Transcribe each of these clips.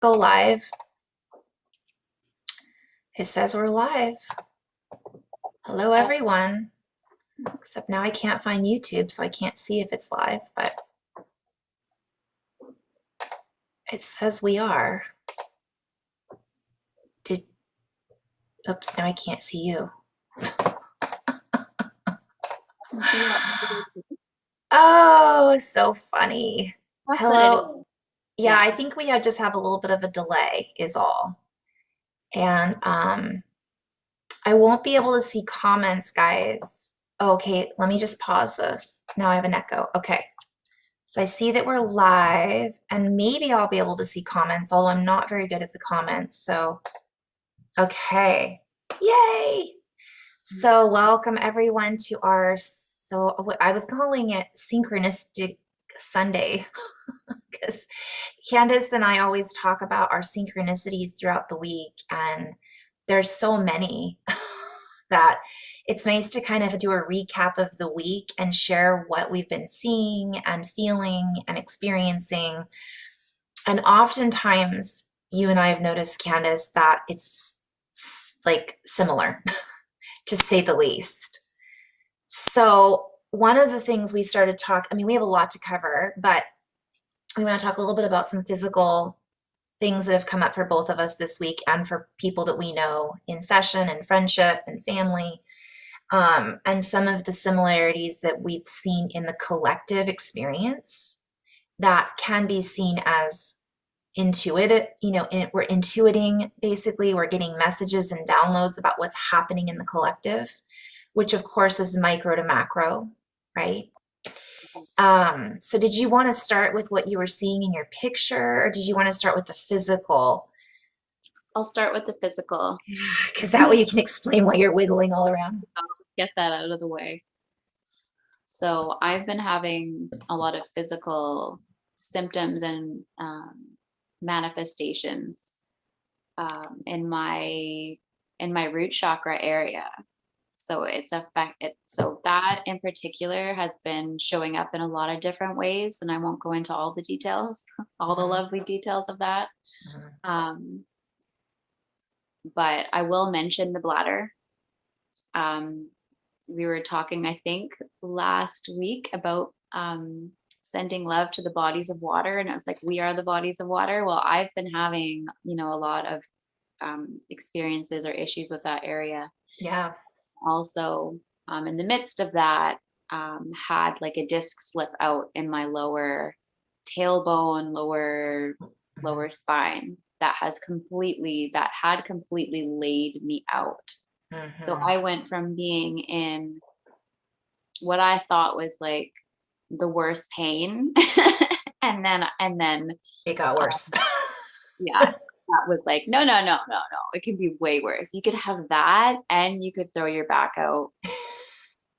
go live? It says we're live. Hello, everyone. Except now I can't find YouTube, so I can't see if it's live, but it says we are. Oops, now I can't see you. Oh, so funny. Hello. Yeah, I think we just have a little bit of a delay is all. And I won't be able to see comments, guys. Okay, let me just pause this. Now I have an echo. Okay. So I see that we're live, and maybe I'll be able to see comments, although I'm not very good at the comments. So, okay. Yay! So welcome everyone to our, I was calling it Synchronistic Sunday because Kandice and I always talk about our synchronicities throughout the week, and there's so many that it's nice to kind of do a recap of the week and share what we've been seeing and feeling and experiencing. And oftentimes you and I have noticed, Kandice, that it's like similar to say the least. So one of the things we started we have a lot to cover, but we want to talk a little bit about some physical things that have come up for both of us this week and for people that we know in session and friendship and family, and some of the similarities that we've seen in the collective experience that can be seen as intuitive. We're intuiting, basically. We're getting messages and downloads about what's happening in the collective, which of course is micro to macro, right? So did you want to start with what you were seeing in your picture, or did you want to start with the physical? I'll start with the physical. Because that way you can explain why you're wiggling all around. I'll get that out of the way. So I've been having a lot of physical symptoms and manifestations in my root chakra area. So so that in particular has been showing up in a lot of different ways, and I won't go into all the details, all the lovely details of that. But I will mention the bladder. We were talking, I think, last week about sending love to the bodies of water, and it was like, we are the bodies of water. Well, I've been having, a lot of experiences or issues with that area. Yeah. Also, in the midst of that, had like a disc slip out in my lower tailbone, lower spine that had completely laid me out. So I went from being in what I thought was like the worst pain and then it got worse. Yeah. That was like, no. It could be way worse. You could have that and you could throw your back out.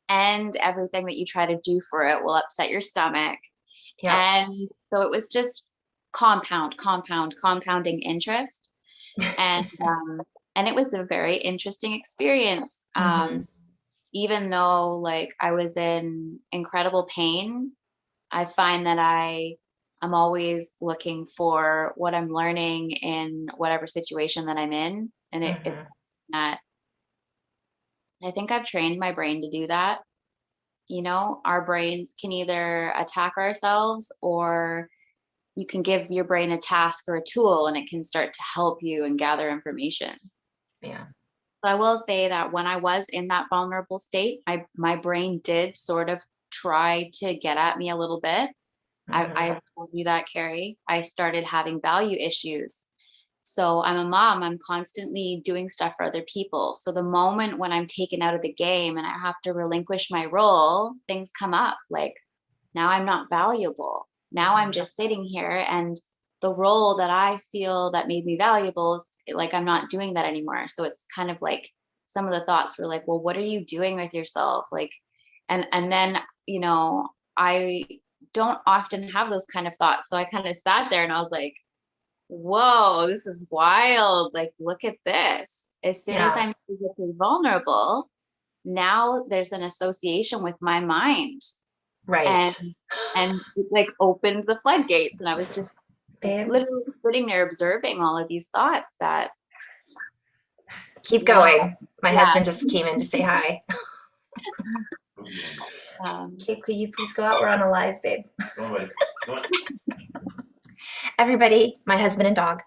And everything that you try to do for it will upset your stomach. Yeah. And so it was just compounding interest. And it was a very interesting experience. Even though like I was in incredible pain, I find that I'm always looking for what I'm learning in whatever situation that I'm in. And it's that I think I've trained my brain to do that. Our brains can either attack ourselves, or you can give your brain a task or a tool and it can start to help you and gather information. Yeah. So I will say that when I was in that vulnerable state, my brain did sort of try to get at me a little bit. I told you that, Carrie. I started having value issues. So I'm a mom. I'm constantly doing stuff for other people. So the moment when I'm taken out of the game and I have to relinquish my role, things come up. Like, now I'm not valuable. Now I'm just sitting here, and the role that I feel that made me valuable is like, I'm not doing that anymore. So it's kind of like some of the thoughts were like, well, what are you doing with yourself? Like, and then, I don't often have those kind of thoughts. So I kind of sat there and I was like, whoa, this is wild. Like, look at this. As soon as I'm physically vulnerable, now there's an association with my mind. Right. And it like opened the floodgates, and I was just Babe, literally sitting there observing all of these thoughts that, keep wow, going. My yeah. husband just came in to say hi. Um, Okay, could you please go out? We're on a live, babe. Everybody, my husband and dog.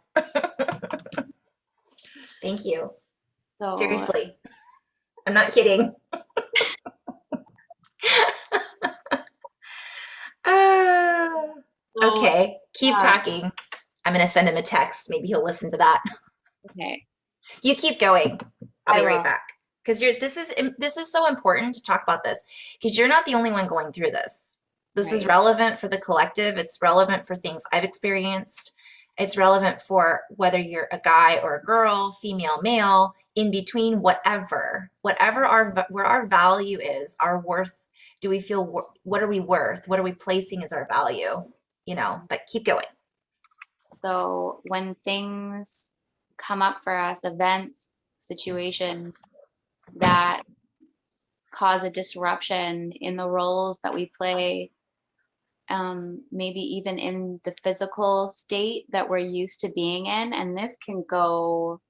Thank you. so, Seriously, I'm not kidding. Ah, so, okay, keep uh, talking. I'm gonna send him a text. Maybe he'll listen to that. okay, You keep going. I'll I be right will. back. Because this is so important to talk about this because you're not the only one going through this. This is Right. relevant for the collective. It's relevant for things I've experienced. It's relevant for whether you're a guy or a girl, female, male, in between, whatever where our value is, our worth. Do we feel, what are we worth? What are we placing as our value? But keep going. So when things come up for us, events, situations that cause a disruption in the roles that we play, maybe even in the physical state that we're used to being in. And this can go,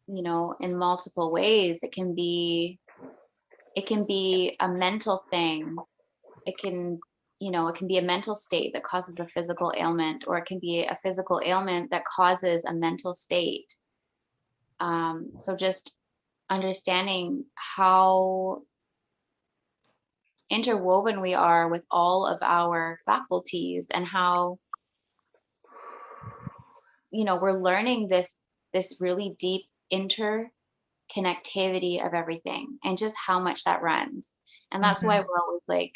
in multiple ways. It can be a mental thing. It can be a mental state that causes a physical ailment, or it can be a physical ailment that causes a mental state. So just understanding how interwoven we are with all of our faculties, and how we're learning this really deep interconnectivity of everything, and just how much that runs. And that's why Hmm. we're always like,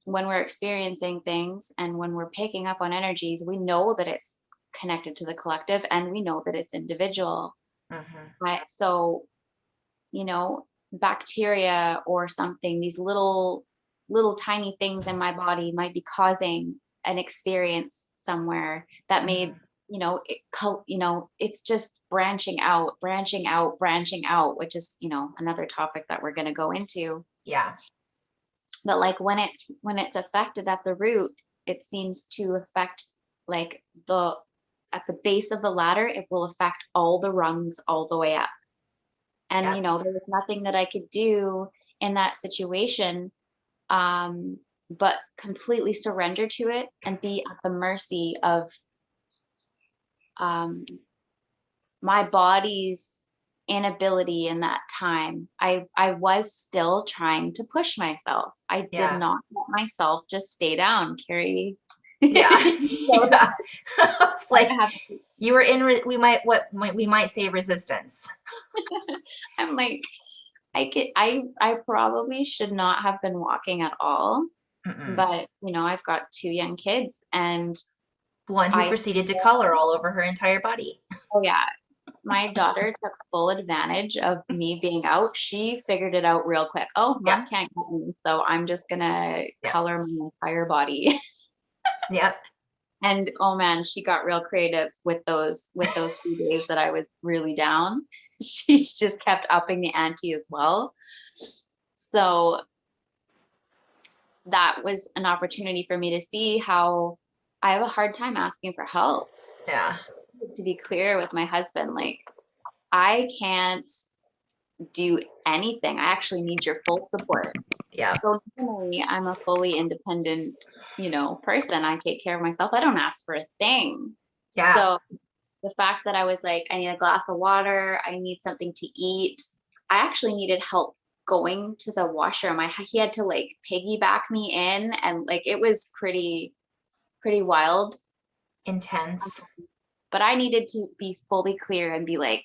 when we're experiencing things and when we're picking up on energies, we know that it's connected to the collective, and we know that it's individual. Hmm. Right? So, you know, bacteria or something, these little tiny things in my body might be causing an experience somewhere that made, Hmm. it's just branching out, which is, another topic that we're going to go into. Yeah. But like when it's affected at the root, it seems to affect, like, the at the base of the ladder, it will affect all the rungs all the way up. And Yeah. there was nothing that I could do in that situation, um, but completely surrender to it and be at the mercy of, um, my body's inability in that time. I was still trying to push myself. I did Yeah. not let myself just stay down, Carrie. Yeah. So Yeah. It's I like have, you were we might say resistance. I'm like, I probably should not have been walking at all, Mm-mm. but I've got two young kids, and One who I proceeded to color all over her entire body. oh yeah, my daughter took full advantage of me being out. She figured it out real quick. Oh, Yep. mom can't get me, so I'm just gonna Yep. color my entire body. Yep. And oh man, she got real creative with those few days that I was really down. She just kept upping the ante as well. So that was an opportunity for me to see how I have a hard time asking for help. Yeah. To be clear with my husband, like, I can't do anything. I actually need your full support. Yep. So normally I'm a fully independent, person. I take care of myself. I don't ask for a thing. Yeah. So the fact that I was like, I need a glass of water, I need something to eat. I actually needed help going to the washroom. He had to like piggyback me in, and like it was pretty wild. Intense. But I needed to be fully clear and be like,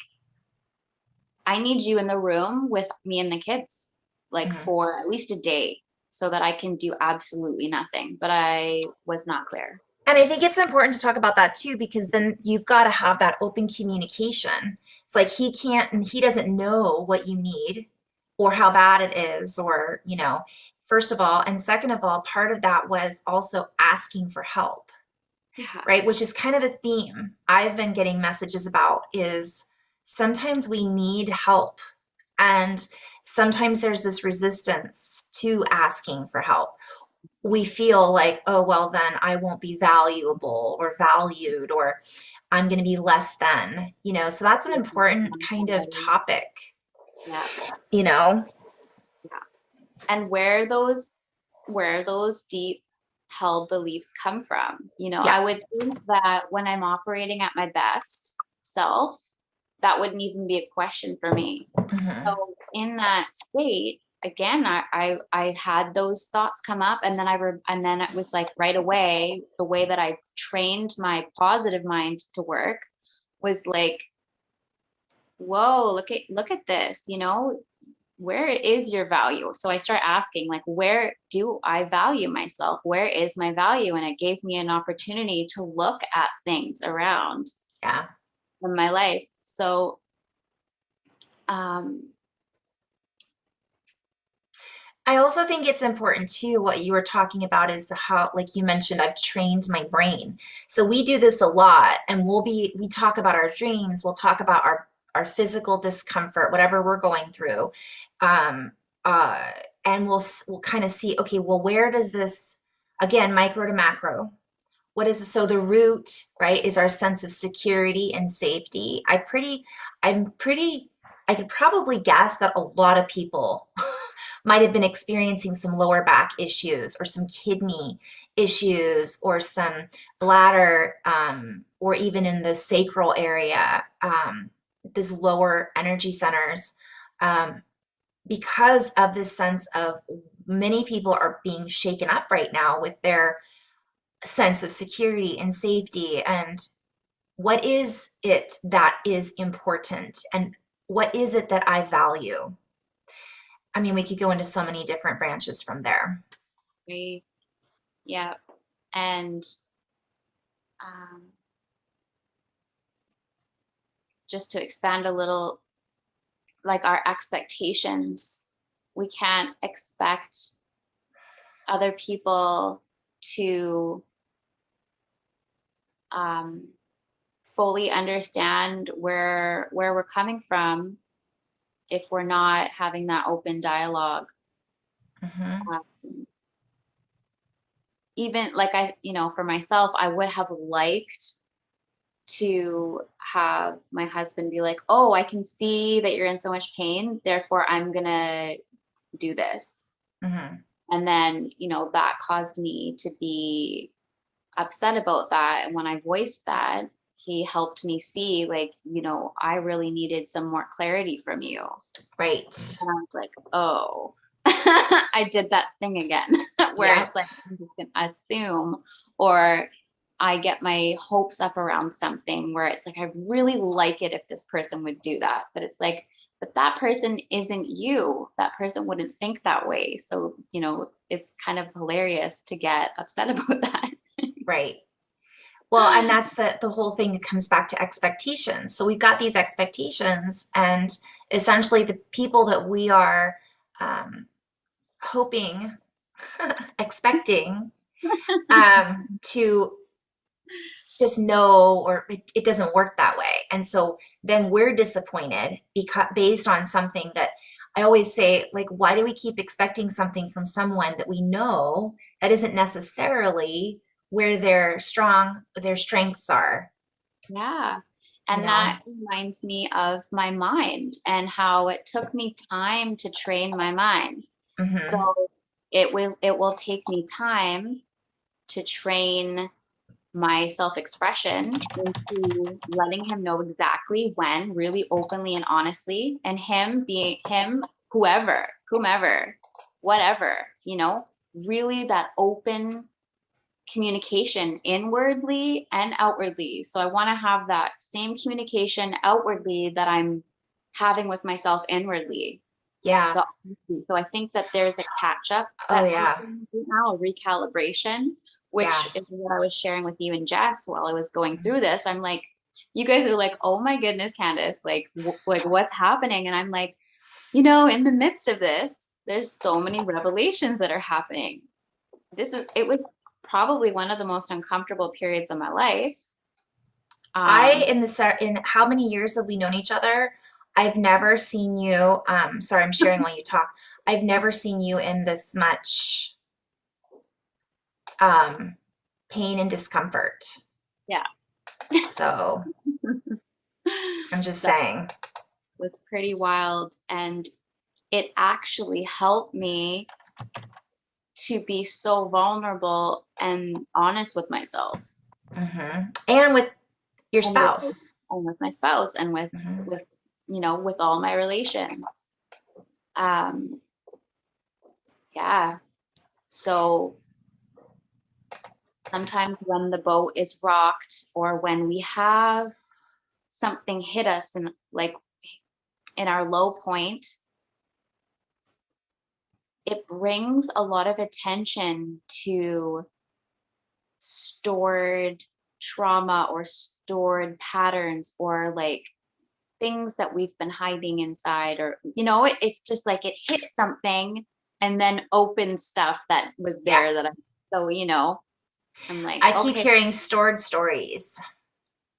I need you in the room with me and the kids, like Hmm. for at least a day, so that I can do absolutely nothing. But I was not clear. And I think it's important to talk about that too, because then you've got to have that open communication. It's like he doesn't know what you need or how bad it is, or, first of all. And second of all, part of that was also asking for help, Yeah. right? Which is kind of a theme I've been getting messages about is sometimes we need help. And sometimes there's this resistance to asking for help. we feel like, oh, well, then I won't be valuable or valued, or I'm going to be less than, so that's an important kind of topic, Yeah. you know? Yeah. And where those deep held beliefs come from. Yeah. I would think that when I'm operating at my best self, that wouldn't even be a question for me. Hmm. So in that state, again, I had those thoughts come up, and then and then it was like right away, the way that I trained my positive mind to work was like, whoa, look at this, where is your value? So I start asking, like, where do I value myself? Where is my value? And it gave me an opportunity to look at things around Yeah. in my life. So, um, I also think it's important too, what you were talking about is how, like you mentioned, I've trained my brain. So we do this a lot, and we talk about our dreams, we'll talk about our physical discomfort, whatever we're going through. Um, uh, and we'll kind of see, okay, well, where does this, again, micro to macro, what is so the root, right, is our sense of security and safety. I'm pretty, I could probably guess that a lot of people might have been experiencing some lower back issues or some kidney issues or some bladder, or even in the sacral area, this lower energy centers, um, because of this sense of many people are being shaken up right now with their sense of security and safety, and what is it that is important, and what is it that I value. I mean, we could go into so many different branches from there. we, yeah. And um, just to expand a little, like our expectations, we can't expect other people to um, fully understand where we're coming from if we're not having that open dialogue. Hmm. Um, even like for myself, I would have liked to have my husband be like, oh, I can see that you're in so much pain, therefore I'm gonna do this. Hmm. And then, that caused me to be upset about that. And when I voiced that, he helped me see, like, I really needed some more clarity from you. Right. And I was like, oh, I did that thing again, where Yeah. it's like, I'm just going to assume, or I get my hopes up around something where it's like, I really like it if this person would do that. But it's like, but that person isn't you. That person wouldn't think that way. So, it's kind of hilarious to get upset about that. Right. Well, and that's the whole thing. It comes back to expectations. So we've got these expectations, and essentially the people that we are, hoping, expecting, to just know, or it doesn't work that way. And so then we're disappointed because based on something that I always say, like, why do we keep expecting something from someone that we know that isn't necessarily where their strengths are, Yeah. you And know? that reminds me of my mind and how it took me time to train my mind. So Hmm. it will take me time to train my self-expression into letting him know exactly when, really openly and honestly, and him being him, whomever, whatever, really that open communication inwardly and outwardly. So I want to have that same communication outwardly that I'm having with myself inwardly. Yeah. So I think that there's a catch up Oh that's yeah. happening right now, a recalibration, Yeah. which is what I was sharing with you and Jess while I was going through this. I'm like, you guys are like, oh my goodness, Candice, like, like what's happening? And I'm like, in the midst of this, there's so many revelations that are happening. It was probably one of the most uncomfortable periods of my life. I Um, in how many years have we known each other? I've never seen you, sorry, I'm sharing while you talk. I've never seen you in this much pain and discomfort. Yeah. So I'm just That saying. was pretty wild. And it actually helped me to be so vulnerable and honest with myself. And with your And with spouse. my spouse and Mm-hmm. with with all my relations. Um yeah. So sometimes when the boat is rocked or when we have something hit us in like in our low point, it brings a lot of attention to stored trauma or stored patterns or like things that we've been hiding inside, or it's just like it hit something and then opened stuff that was Yeah. there that I'm like, I keep okay, hearing stored stories.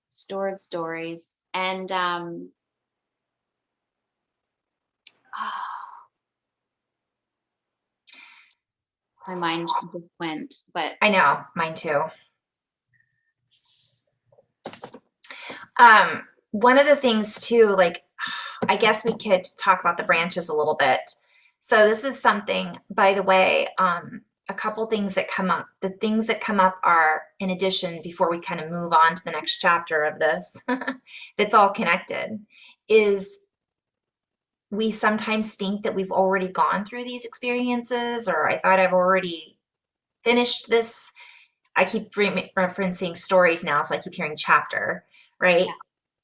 stored stories. And my mind just went, but I know, mine too. One of the things too, like, I guess we could talk about the branches a little bit. So this is something, by the way, a couple things that come up. The things that come up are, in addition, before we kind of move on to the next chapter of this, that's all connected, is we sometimes think that we've already gone through these experiences, or I thought I've already finished this. I keep referencing stories now, so I keep hearing chapter, right? yeah.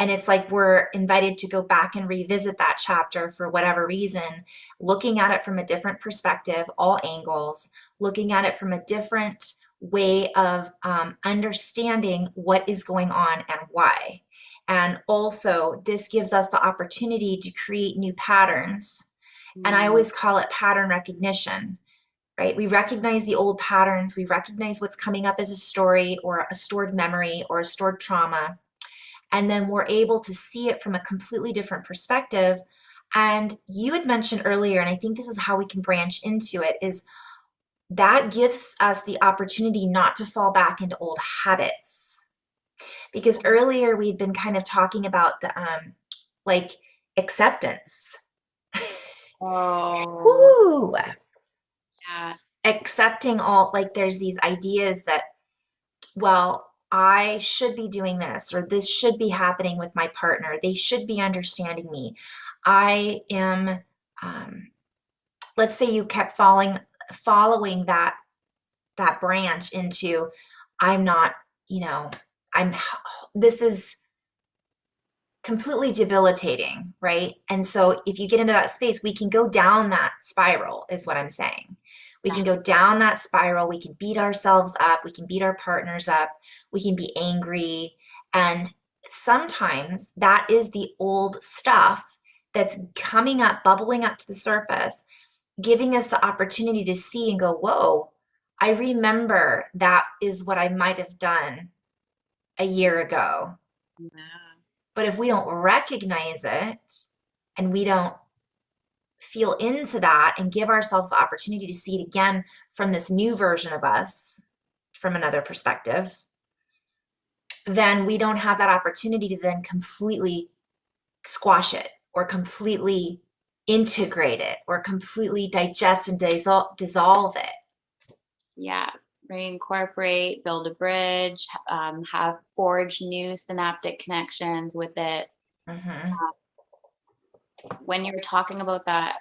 And it's like we're invited to go back and revisit that chapter for whatever reason, looking at it from a different perspective, all angles, looking at it from a different way of understanding what is going on and why. And also, this gives us the opportunity to create new patterns. And I Mm, always call it pattern recognition, right? We recognize the old patterns, we recognize what's coming up as a story or a stored memory or a stored trauma, and then we're able to see it from a completely different perspective. And you had mentioned earlier, and I think this is how we can branch into it, is that gives us the opportunity not to fall back into old habits. Because earlier we'd been kind of talking about the like acceptance. oh, Woo! yes. Accepting all, like there's these ideas that, well, I should be doing this, or this should be happening with my partner. They should be understanding me. I am, um, let's say you kept following that branch into, I'm not, you know, I'm, this is completely debilitating, right? And so if you get into that space, we can go down that spiral, is what I'm saying. We Yeah. can go down that spiral. We can beat ourselves up. We can beat our partners up. We can be angry. And sometimes that is the old stuff that's coming up, bubbling up to the surface, giving us the opportunity to see and go, whoa, I remember that is what I might have done a year ago. Yeah. But if we don't recognize it and we don't feel into that and give ourselves the opportunity to see it again from this new version of us, from another perspective, then we don't have that opportunity to then completely squash it or completely integrate it or completely digest and dissolve it. Yeah. Reincorporate, build a bridge, have forge new synaptic connections with it. Mm-hmm. When you were talking about that,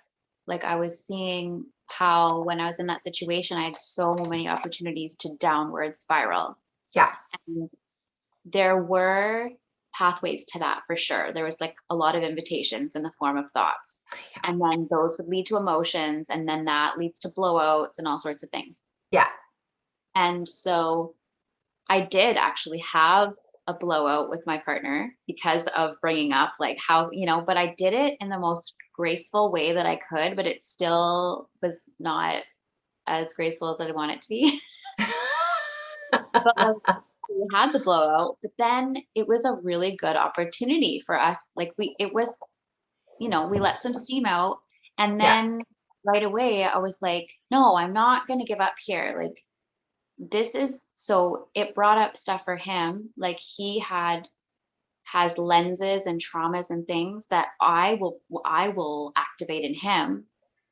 like I was seeing how when I was in that situation, I had so many opportunities to downward spiral. Yeah. And there were pathways to that for sure. There was like a lot of invitations in the form of thoughts. Yeah. And then those would lead to emotions, and then that leads to blowouts and all sorts of things. Yeah. And so I did actually have a blowout with my partner because of bringing up like how, but I did it in the most graceful way that I could, but it still was not as graceful as I'd want it to be. But like, we had the blowout, but then it was a really good opportunity for us. Like it was, we let some steam out, and Yeah. then right away I was like, no, I'm not going to give up here. Like so it brought up stuff for him. Like has lenses and traumas and things that I will activate in him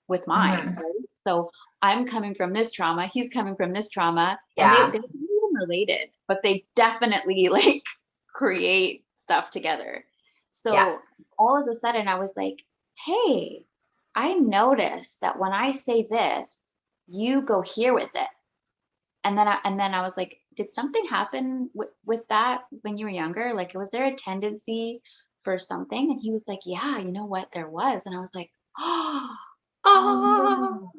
with mine, Mhm. right? So I'm coming from this trauma, he's coming from this trauma, and they're Yeah. not even related, but they definitely like create stuff together. Yeah. So all of a sudden I was like, hey, I noticed that when I say this, you go here with it. And then I was like, did something happen with that when you were younger? Like, was there a tendency for something? And he was like, yeah, you know what, there was. And I was like, oh, oh Oh. no.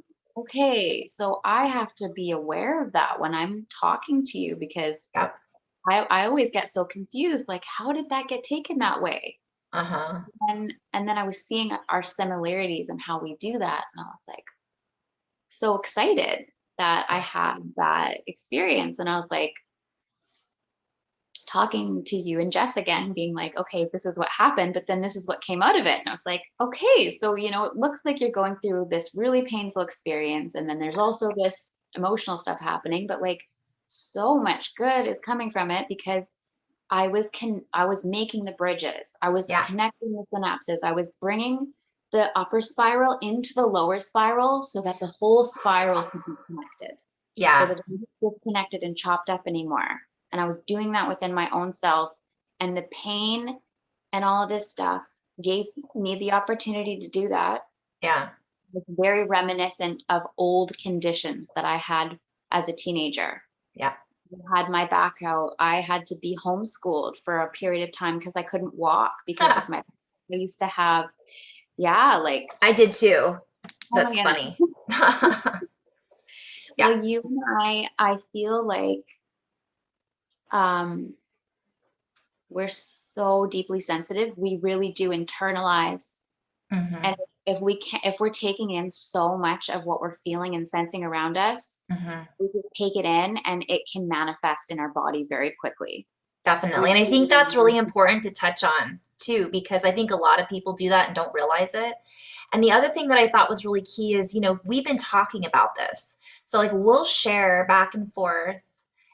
Okay, so I have to be aware of that when I'm talking to you, because Yep. I always get so confused. Like, how did that get taken that way? Uh-huh. And then I was seeing our similarities and how we do that. And I was like, so excited that I Yeah. had that experience. And I was like, talking to you and Jess again, being like, okay, this is what happened, but then this is what came out of it. And I was like, okay, so, it looks like you're going through this really painful experience. And then there's also this emotional stuff happening, but like so much good is coming from it, because I was making the bridges. I was Yeah. connecting the synapses. I was bringing the upper spiral into the lower spiral so that the whole spiral could be connected, so Yeah. that it wasn't disconnected and chopped up anymore. And I was doing that within my own self. And the pain and all of this stuff gave me the opportunity to do that. Yeah. It's very reminiscent of old conditions that I had as a teenager. Yeah. I had my back out. I had to be homeschooled for a period of time because I couldn't walk because of my. I used to have, yeah, like, I did too. oh my That's goodness. funny. Yeah. Well, you and I feel like um, we're so deeply sensitive. We really do internalize. Hmm. And if we're taking in so much of what we're feeling and sensing around us, Hmm. we just take it in and it can manifest in our body very quickly. Definitely. We And I think that's really really, important to touch on too, because I think a lot of people do that and don't realize it. And the other thing that I thought was really key is, we've been talking about this. So, like, we'll share back and forth,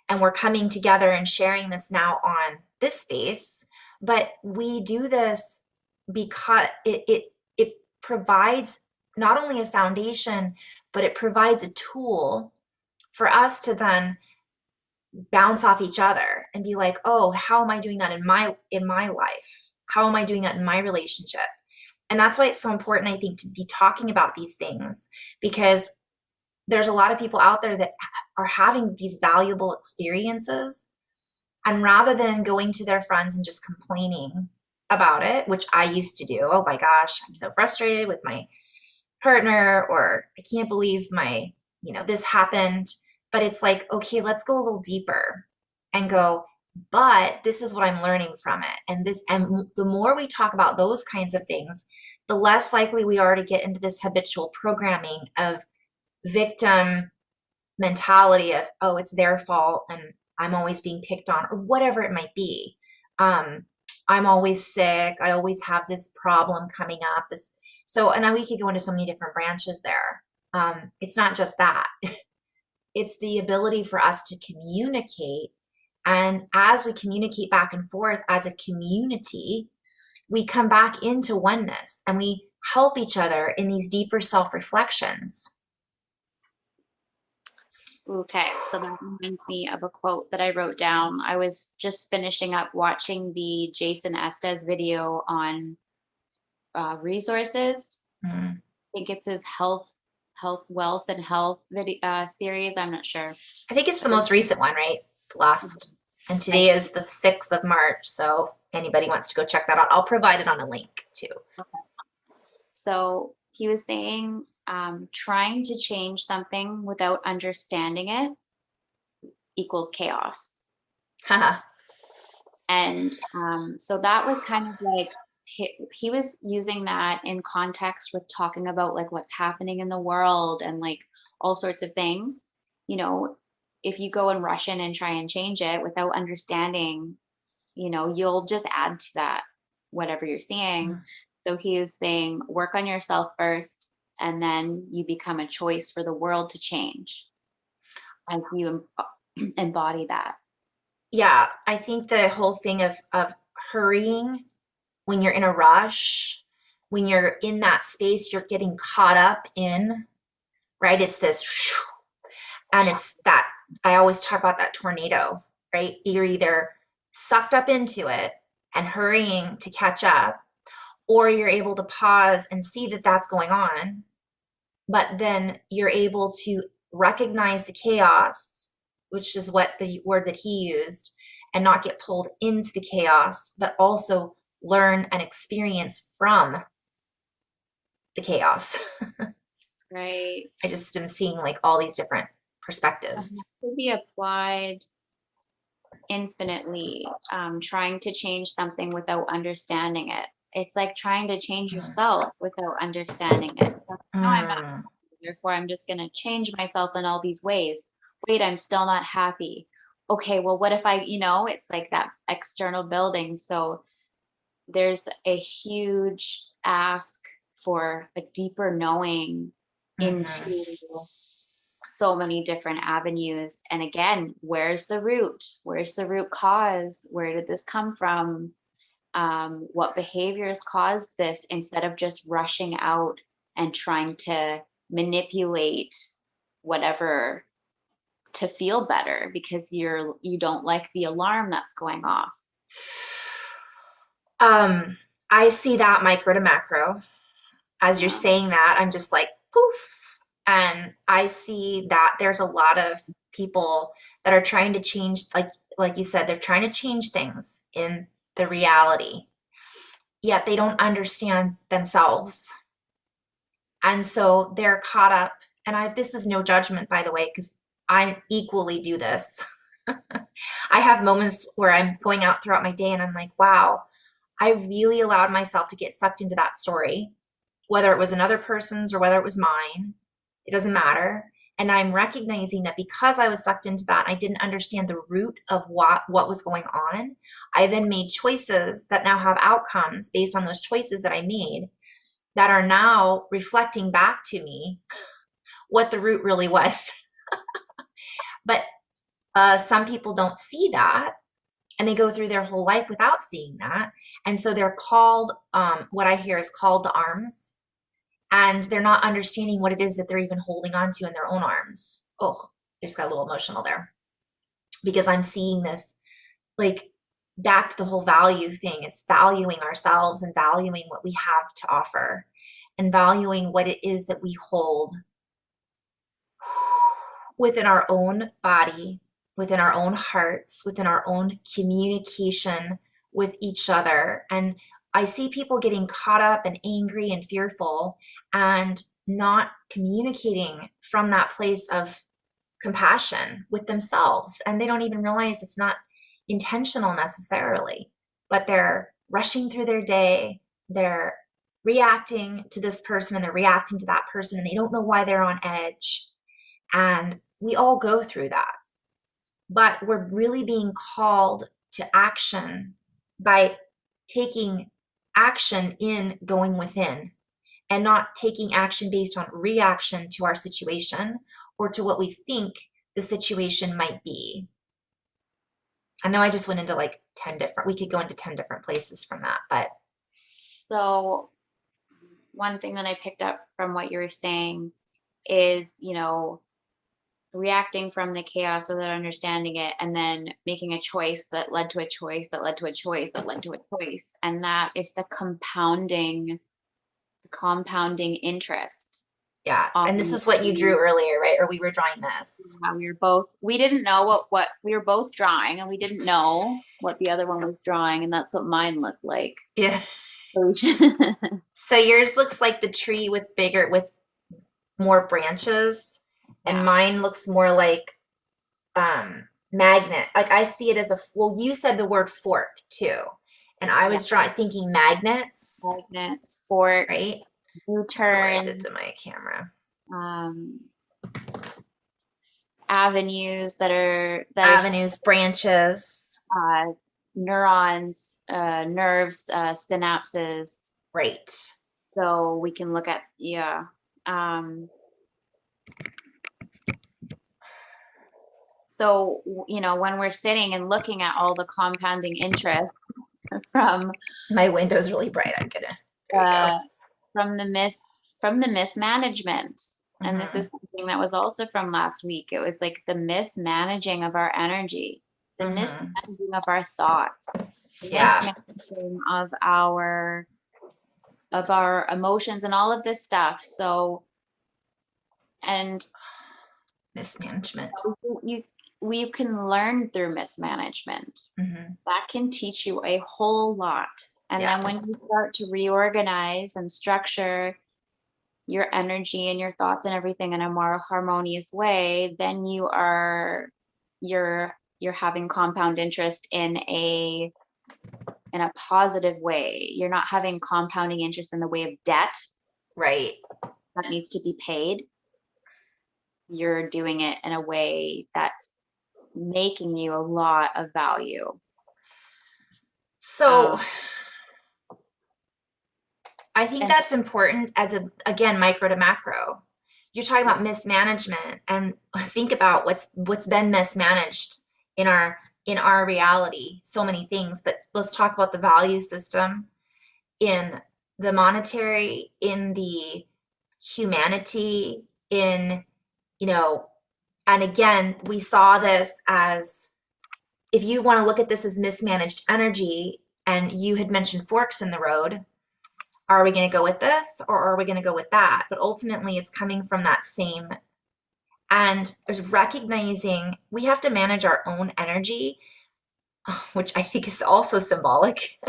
and we're coming together and sharing this now on this space. But we do this because it provides not only a foundation, but it provides a tool for us to then bounce off each other and be like, oh, how am I doing that in my life? How am I doing that in my relationship? And that's why it's so important, I think, to be talking about these things, because there's a lot of people out there that are having these valuable experiences, and rather than going to their friends and just complaining about it, which I used to do, oh my gosh, I'm so frustrated with my partner, or I can't believe this happened. But it's like, okay, let's go a little deeper and go, but this is what I'm learning from it. And the more we talk about those kinds of things, the less likely we are to get into this habitual programming of victim mentality of, oh, it's their fault and I'm always being picked on, or whatever it might be. Um, I'm always sick. I always have this problem coming up. And then we could go into so many different branches there. It's not just that. It's the ability for us to communicate. And as we communicate back and forth as a community, we come back into oneness and we help each other in these deeper self reflections. okay. So that reminds me of a quote that I wrote down. I was just finishing up watching the Jason Estes video on resources. Mm. I think it's his wealth, and health video series. I'm not sure. I think it's the most recent one, right? The last. And I today is the 6th of March. So if anybody wants to go check that out, I'll provide it on a link too. So he was saying, trying to change something without understanding it equals chaos. Haha. And so that was kind of like he was using that in context with talking about like what's happening in the world and like all sorts of things. You know, if you go and rush in and try and change it without understanding, you'll just add to that whatever you're seeing. So he is saying, work on yourself first, and then you become a choice for the world to change as you embody that. Yeah, I think the whole thing of hurrying when you're in a rush, when you're in that space, you're getting caught up in, right? It's this, and it's that, I always talk about that tornado, right? You're either sucked up into it and hurrying to catch up, or you're able to pause and see that that's going on, but then you're able to recognize the chaos, which is what the word that he used, and not get pulled into the chaos, but also learn and experience from the chaos. Right. I just am seeing like all these different That perspectives. could be applied infinitely, trying to change something without understanding it. It's like trying to change yourself without understanding it. Like, no, I'm not, Mm, therefore I'm just going to change myself in all these ways. Wait, I'm still not happy. Okay, well, what if it's like that external building. So there's a huge ask for a deeper knowing mhm. into so many different avenues. And again, where's the root? Where's the root cause? Where did this come from? What behaviors caused this, instead of just rushing out and trying to manipulate whatever to feel better because you don't like the alarm that's going off. Um, I see that micro to macro. As you're Yeah. saying that, I'm just like, poof. And I see that there's a lot of people that are trying to change, like you said, they're trying to change things in the reality, yet they don't understand themselves. And so they're caught up, and this is no judgment, by the way, because I equally do this. I have moments where I'm going out throughout my day and I'm like, wow, I really allowed myself to get sucked into that story, whether it was another person's or whether it was mine. It doesn't matter. And I'm recognizing that because I was sucked into that, I didn't understand the root of what was going on. I then made choices that now have outcomes based on those choices that I made that are now reflecting back to me what the root really was. But some people don't see that, and they go through their whole life without seeing that. And so they're called, what I hear is called to arms, and they're not understanding what it is that they're even holding on to in their own arms. Oh, I just got a little emotional there because I'm seeing this like back to the whole value thing. It's valuing ourselves and valuing what we have to offer and valuing what it is that we hold within our own body, within our own hearts, within our own communication with each other. And I see people getting caught up and angry and fearful and not communicating from that place of compassion with themselves. And they don't even realize it's not intentional necessarily, but they're rushing through their day. They're reacting to this person and they're reacting to that person, and they don't know why they're on edge. And we all go through that. But we're really being called to action by taking action in going within and not taking action based on reaction to our situation or to what we think the situation might be. I know I just went into like 10 different, we could go into 10 different places from that, but So one thing that I picked up from what you were saying is, reacting from the chaos without understanding it, and then making a choice that led to a choice that led to a choice that led to a choice. And that is the compounding interest yeah. on And this is what you drew earlier, right? Or we were drawing this. how we didn't know what we were both drawing, and we didn't know what the other one was drawing, and that's what mine looked like. Yeah. So So yours looks like the tree with more branches, and yeah. mine looks more like magnet. Like I see it as well, you said the word fork too. And I Yeah. was thinking magnets, Magnets, right? forks, How do I add it U-turn, to my camera? um, avenues that are Avenues, branches, uh, neurons, nerves, synapses. right. So we can look at, so So, when we're sitting and looking at all the compounding interest from My window's really bright. There you go. uh, from the mismanagement. And this Mm-hmm. is something that was also from last week. It was like the mismanaging of our energy, the Mm-hmm. mismanaging of our thoughts, the Yeah. mismanaging of our emotions and all of this stuff. So, and Mismanagement. you we can learn through mismanagement. Mm-hmm. That can teach you a whole lot. And Yeah. then when you start to reorganize and structure your energy and your thoughts and everything in a more harmonious way, then you're having compound interest in a positive way. You're not having compounding interest in the way of debt Right. that needs to be paid. You're doing it in a way that's making you a lot of value. So Um, I think and that's important as again, micro to macro. You're talking yeah, about mismanagement, and think about what's been mismanaged in our reality, so many things, but let's talk about the value system in the monetary, in the humanity, in, you know, and again, we saw this as, if you want to look at this as mismanaged energy, and you had mentioned forks in the road, are we going to go with this or are we going to go with that? But ultimately, it's coming from that same, and recognizing we have to manage our own energy, which I think is also symbolic,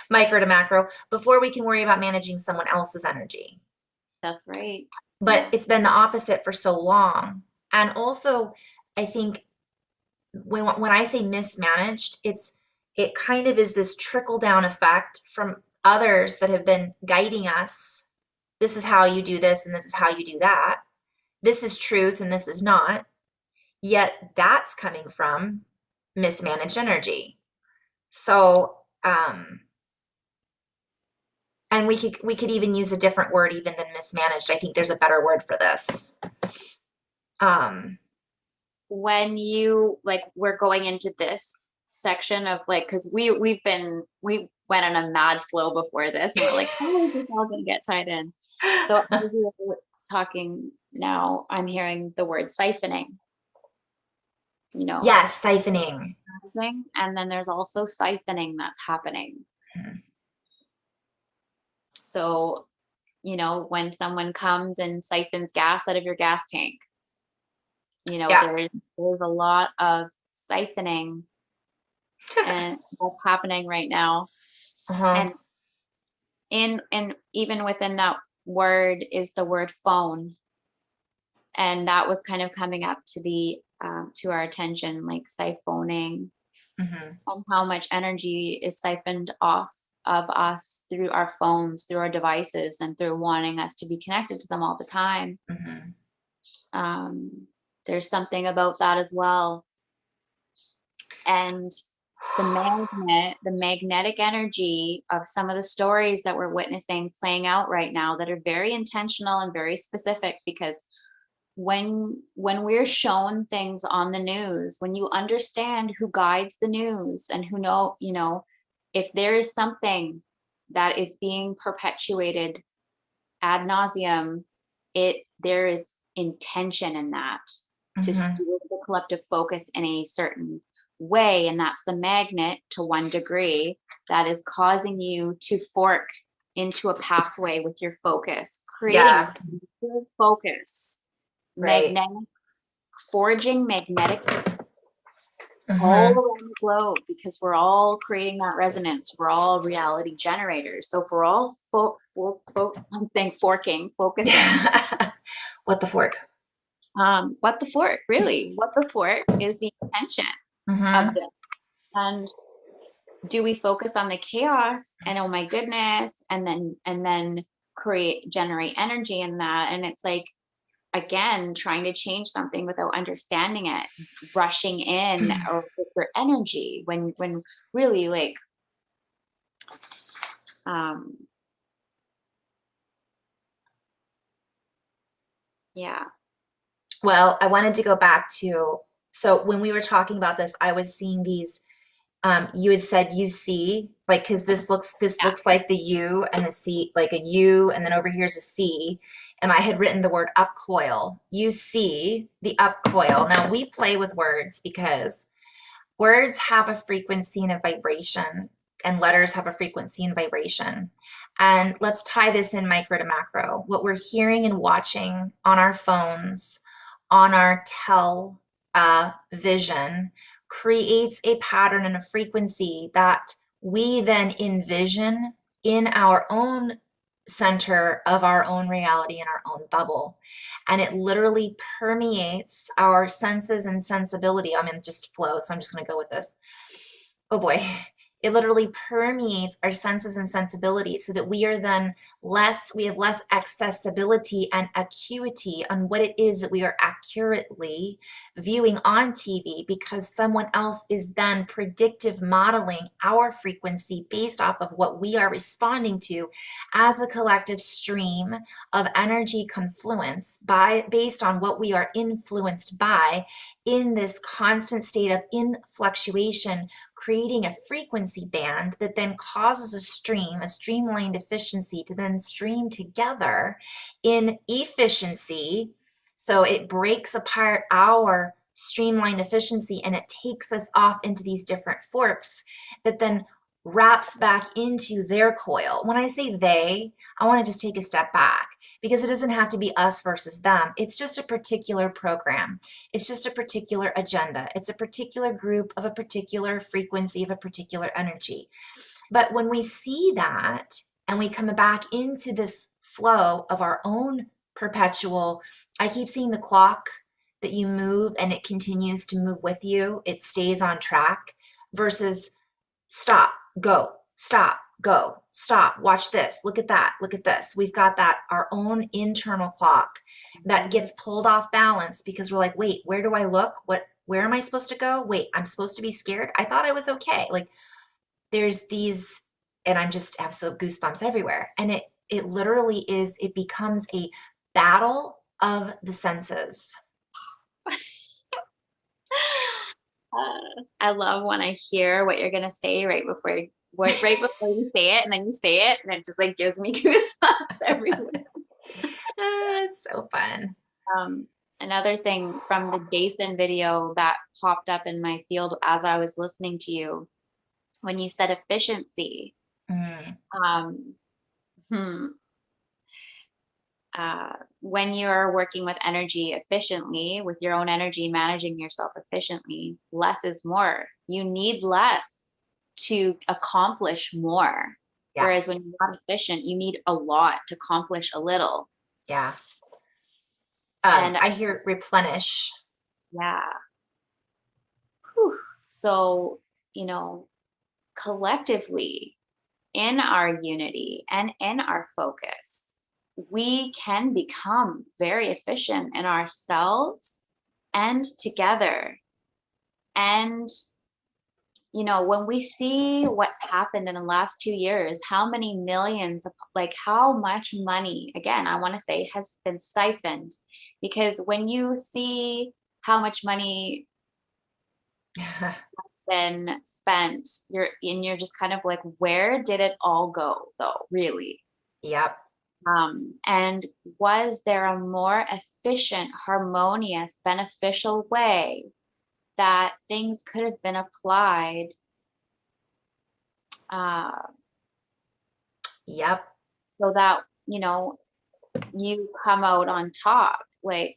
micro to macro, before we can worry about managing someone else's energy. that's right. But Yeah. it's been the opposite for so long. And also, I think when I say mismanaged, it kind of is this trickle down effect from others that have been guiding us. This is how you do this and this is how you do that. This is truth and this is not. Yet that's coming from mismanaged energy. So, and we could even use a different word even than mismanaged. I think there's a better word for this. Um, When we're going into this section of because we went on a mad flow before this, and we're like, how is this all gonna get tied in? So as we're talking now, I'm hearing the word siphoning, you know, yes, siphoning. and then there's also siphoning that's happening. Mhm. So, when someone comes and siphons gas out of your gas tank, Yeah. there's a lot of siphoning and what's happening right now. Uh-huh. And even within that word is the word phone. And that was kind of coming up to our attention, like siphoning, Hmm. and how much energy is siphoned off of us through our phones, through our devices, and through wanting us to be connected to them all the time. Hmm. Um, there's something about that as well. And the magnetic energy of some of the stories that we're witnessing playing out right now that are very intentional and very specific, because when we're shown things on the news, when you understand who guides the news and if there is something that is being perpetuated ad nauseum, there is intention in that to Hmm. steer the collective focus in a certain way, and that's the magnet to one degree that is causing you to fork into a pathway with your focus, creating Yeah. collective focus, Right. magnetic forging magnetic all Hmm. around the globe, because we're all creating that resonance. We're all reality generators. So if we're all I'm saying forking, focusing, What the fork? what the fork, really, what the fork is the intention of Hmm. this. And do we focus on the chaos and oh my goodness, and then generate energy in that? And it's like, again, trying to change something without understanding it, rushing in or with your energy, when really, um yeah. Well, I wanted to go back to So when we were talking about this, I was seeing these. You had said UC, like, because this Yeah. looks like the U and the C, like a U, and then over here's a C. And I had written the word up coil. You see the up coil. Now we play with words because words have a frequency and a vibration, and letters have a frequency and vibration. And let's tie this in micro to macro. What we're hearing and watching on our phones, on our vision, creates a pattern and a frequency that we then envision in our own center of our own reality in our own bubble. And it literally permeates our senses and sensibility. I'm in just flow, so I'm just going to go with this. Oh boy. It literally permeates our senses and sensibility so that we are then we have less accessibility and acuity on what it is that we are accurately viewing on TV, because someone else is then predictive modeling our frequency based off of what we are responding to as a collective stream of energy confluence based on what we are influenced by in this constant state of fluctuation, creating a frequency band that then causes a streamlined efficiency to then stream together in efficiency. So it breaks apart our streamlined efficiency and it takes us off into these different forks that then wraps back into their coil. When I say they, I want to just take a step back, because it doesn't have to be us versus them. It's just a particular program. It's just a particular agenda. It's a particular group of a particular frequency of a particular energy. But when we see that and we come back into this flow of our own perpetual, I keep seeing the clock that you move and it continues to move with you. It stays on track versus stop, go, stop, go, stop, watch this, look at that, look at this. We've got that, our own internal clock that gets pulled off balance because we're like, wait, where do I look? Where am I supposed to go? Wait, I'm supposed to be scared. I thought I was okay. Like there's these, and I'm just have so goosebumps everywhere. And it literally is, it becomes a battle of the senses. I love when I hear what you're gonna say right before you say it, and then you say it, and it just like gives me goosebumps everywhere. It's so fun. Another thing from the Jason video that popped up in my field as I was listening to you, when you said efficiency, Mm. um, when you're working with energy efficiently, with your own energy, managing yourself efficiently, less is more. You need less to accomplish more. Yeah. Whereas when you're not efficient, you need a lot to accomplish a little. Yeah. And I hear replenish. yeah. Whew. So, collectively in our unity and in our focus, we can become very efficient in ourselves and together. And, when we see what's happened in the last 2 years, how many millions, like how much money, again, I want to say has been siphoned, because when you see how much money been spent, you're just kind of like, where did it all go though, really? Yep. And was there a more efficient, harmonious, beneficial way that things could have been applied? Yep. So that, you come out on top. Like,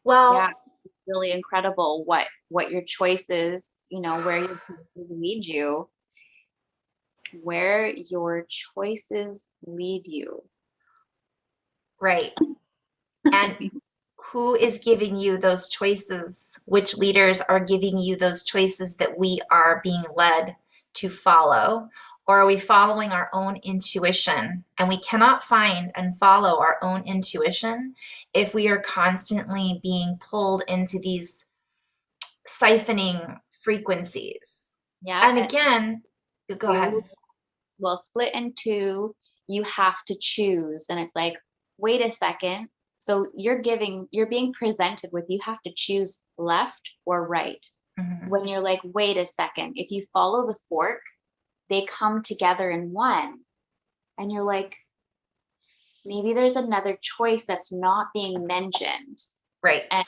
Well, yeah, it's really incredible what your choices, where your choices lead you, where your choices lead you. right. And who is giving you those choices? Which leaders are giving you those choices that we are being led to follow? Or are we following our own intuition? And we cannot find and follow our own intuition if we are constantly being pulled into these siphoning frequencies. Yeah. And again, go ahead. Well, split in two, you have to choose. And it's like, wait a second. So you're being presented with, you have to choose left or right. When you're like, wait a second, if you follow the fork, they come together in one. And you're like, maybe there's another choice that's not being mentioned. Right. And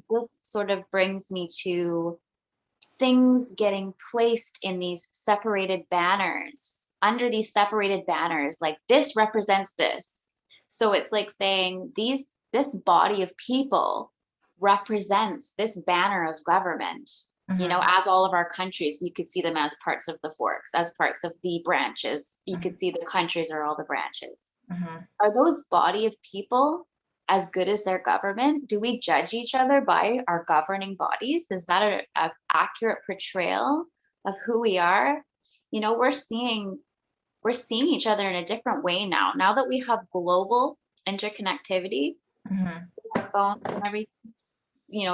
this sort of brings me to things getting placed in these separated banners, under these separated banners, like this represents this. So it's like saying this body of people represents this banner of government. As all of our countries, you could see them as parts of the forks, as parts of the branches. You could see the countries are all the branches. Are those body of people as good as their government? Do we judge each other by our governing bodies? Is that an accurate portrayal of who we are? We're seeing each other in a different way now that we have global interconnectivity, our phones and everything.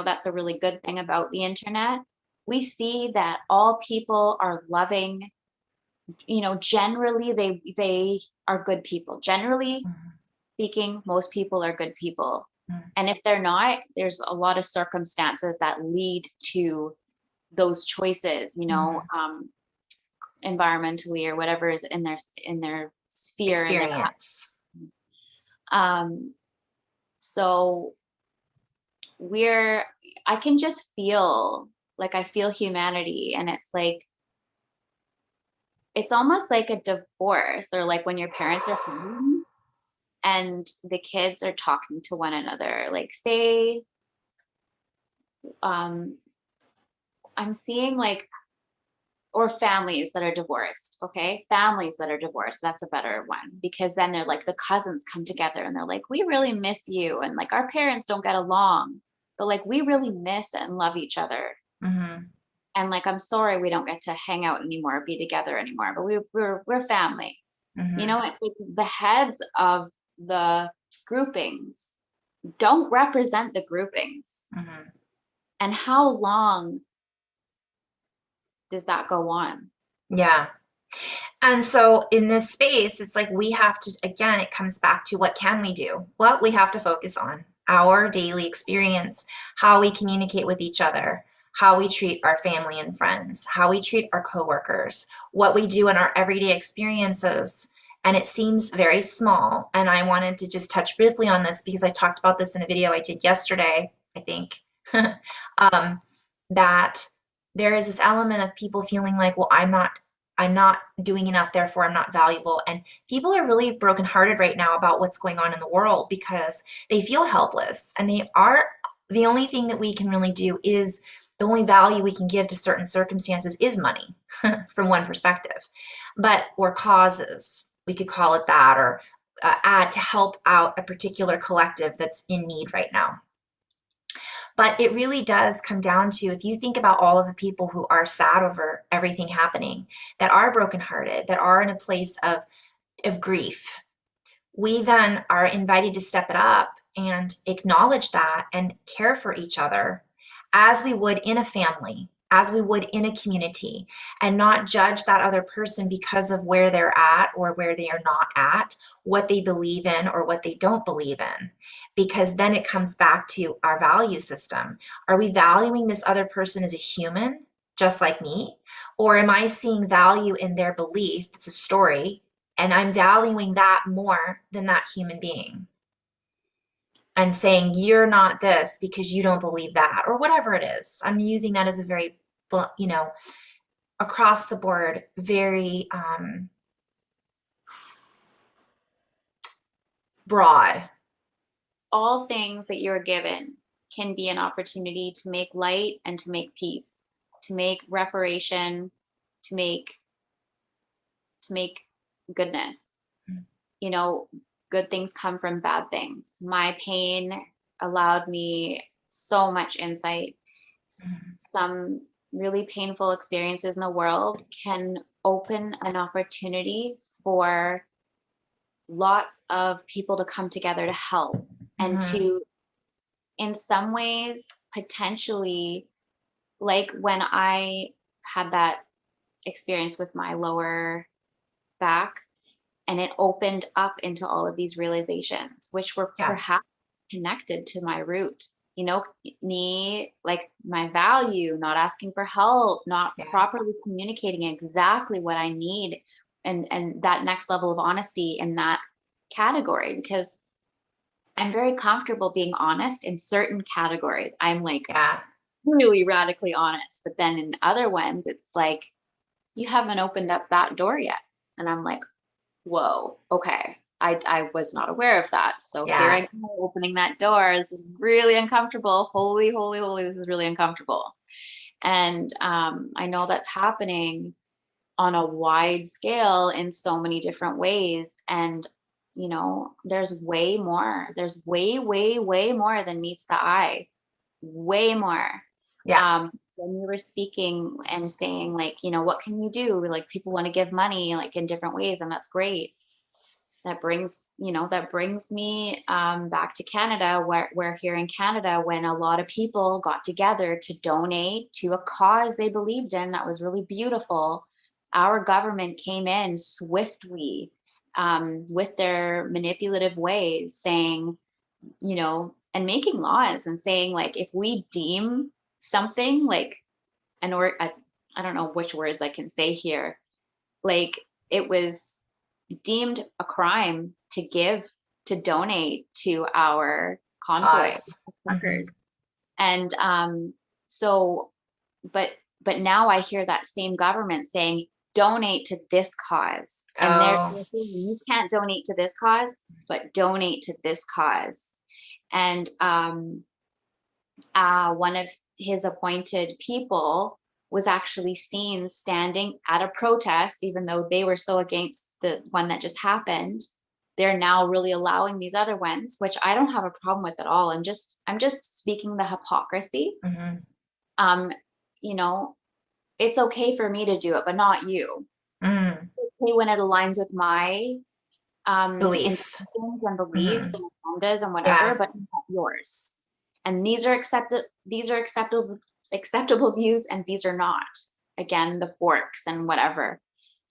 That's a really good thing about the internet. We see that all people are loving. Generally they are good people. Generally speaking, most people are good people. And if they're not, there's a lot of circumstances that lead to those choices, environmentally or whatever is in their sphere, experience. So I can just feel like I feel humanity, and it's almost like a divorce, or like when your parents are fighting and the kids are talking to one another, like say, I'm seeing or families that are divorced. Okay. Families that are divorced. That's a better one, because then they're like, the cousins come together and they're like, we really miss you. And like, our parents don't get along, but like, we really miss and love each other. And like, I'm sorry, we don't get to hang out anymore, be together anymore, but we're family. It's like the heads of the groupings don't represent the groupings. And how long does that go on? Yeah. And so in this space, it's like we have to, again, it comes back to what can we do? What we have to focus on, our daily experience, how we communicate with each other, how we treat our family and friends, how we treat our coworkers, what we do in our everyday experiences. And it seems very small. And I wanted to just touch briefly on this because I talked about this in a video I did yesterday, I think, that there is this element of people feeling like, well, I'm not doing enough, therefore I'm not valuable. And people are really brokenhearted right now about what's going on in the world because they feel helpless, and the only thing that we can really do is the only value we can give to certain circumstances is money from one perspective, or causes, we could call it that, or add to help out a particular collective that's in need right now. But it really does come down to, if you think about all of the people who are sad over everything happening, that are brokenhearted, that are in a place of grief, we then are invited to step it up and acknowledge that and care for each other as we would in a family, as we would in a community, and not judge that other person because of where they're at or where they are not at, what they believe in or what they don't believe in. Because then it comes back to our value system. Are we valuing this other person as a human, just like me? Or am I seeing value in their belief? It's a story, and I'm valuing that more than that human being, and saying, you're not this because you don't believe that, or whatever it is. I'm using that as a very, across the board, very broad. All things that you're given can be an opportunity to make light and to make peace, to make reparation, to make goodness. Good things come from bad things. My pain allowed me so much insight. Some really painful experiences in the world can open an opportunity for lots of people to come together to help and to, in some ways, potentially, like when I had that experience with my lower back, and it opened up into all of these realizations, which were perhaps connected to my root. You know, me, like my value, not asking for help, not Yeah. properly communicating exactly what I need, and that next level of honesty in that category, because I'm very comfortable being honest in certain categories. I'm like Yeah. really radically honest, but then in other ones, it's like, you haven't opened up that door yet. And I'm like, whoa, okay. I was not aware of that. So here I Yeah. go opening that door. This is really uncomfortable. Holy, holy, holy. This is really uncomfortable. And I know that's happening on a wide scale in so many different ways. And, you know, there's way more. There's way, way, way more than meets the eye. Way more. Yeah. When you were speaking and saying, like, you know, what can you do? Like, people want to give money, like, in different ways, and that's great. That brings me back to Canada, where here in Canada, when a lot of people got together to donate to a cause they believed in that was really beautiful, our government came in swiftly with their manipulative ways, saying, you know, and making laws and saying, like, if we deem something like I don't know which words I can say here, like, it was deemed a crime to donate to our convoy Pause. Hmm. truckers. And so, but now I hear that same government saying, donate to this cause. And Oh, they're saying, you can't donate to this cause, but donate to this cause. And one of his appointed people was actually seen standing at a protest, even though they were so against the one that just happened. They're now really allowing these other ones, which I don't have a problem with at all. I'm just speaking the hypocrisy. hmm. Um, you know, it's okay for me to do it, but not you. Mm. It's okay when it aligns with my Belief. intentions and beliefs Hmm. and agendas and whatever, Yeah. but not yours. And these are acceptable views, and these are not. Again, the forks and whatever.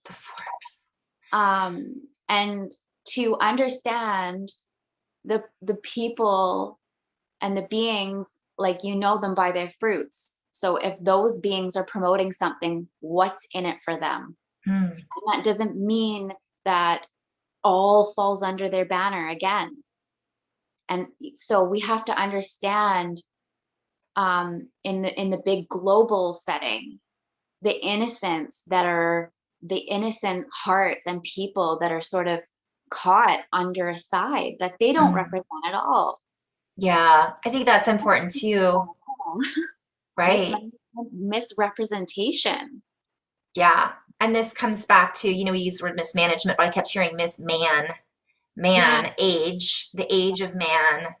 The forks. And to understand the people and the beings, like, you know them by their fruits. So if those beings are promoting something, what's in it for them? Mm. And that doesn't mean that all falls under their banner again. And so we have to understand, in the big global setting, the innocent hearts and people that are sort of caught under a side that they don't Mm. represent at all. Yeah. I think that's important too, right? Mismanagement, misrepresentation. Yeah. And this comes back to, we use the word mismanagement, but I kept hearing Yeah. age, the age of man,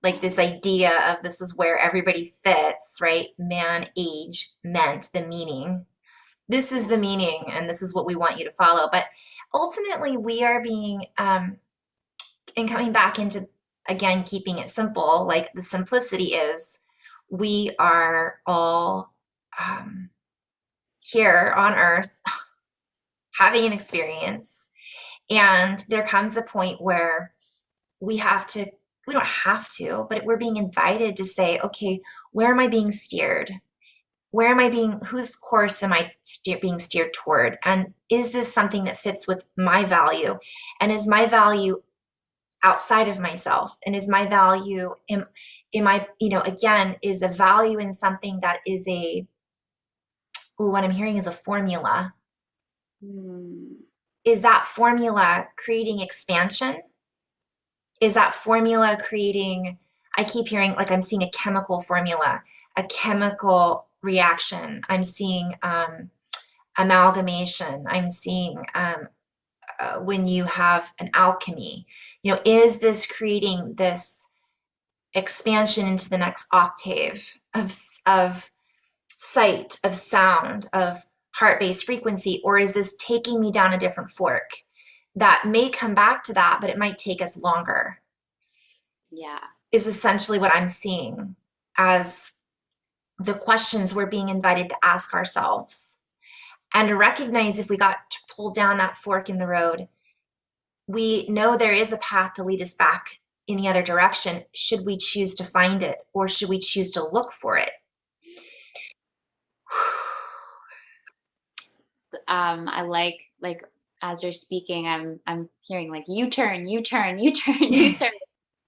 like this idea of this is where everybody fits, right? Man, age, meant, the meaning. This is the meaning, and this is what we want you to follow. But ultimately, we are being, and coming back into, again, keeping it simple, like the simplicity is we are all um, here on earth having an experience. And there comes a point where we have to, we don't have to, but we're being invited to say, okay, where am I being steered? Where am I being, whose course am I being steered toward? And is this something that fits with my value? And is my value outside of myself? And is my value, am I, again, is a value in something that is what I'm hearing is a formula. Hmm. Is that formula creating expansion? Is that formula creating, I keep hearing, like, I'm seeing a chemical formula, a chemical reaction. I'm seeing amalgamation. I'm seeing when you have an alchemy, is this creating this expansion into the next octave of sight, of sound, of heart-based frequency, or is this taking me down a different fork that may come back to that, but it might take us longer, Yeah. is essentially what I'm seeing as the questions we're being invited to ask ourselves, and to recognize if we got to pull down that fork in the road, we know there is a path to lead us back in the other direction, should we choose to find it or should we choose to look for it? I like as you're speaking, I'm hearing like U-turn, U-turn, U-turn, U-turn.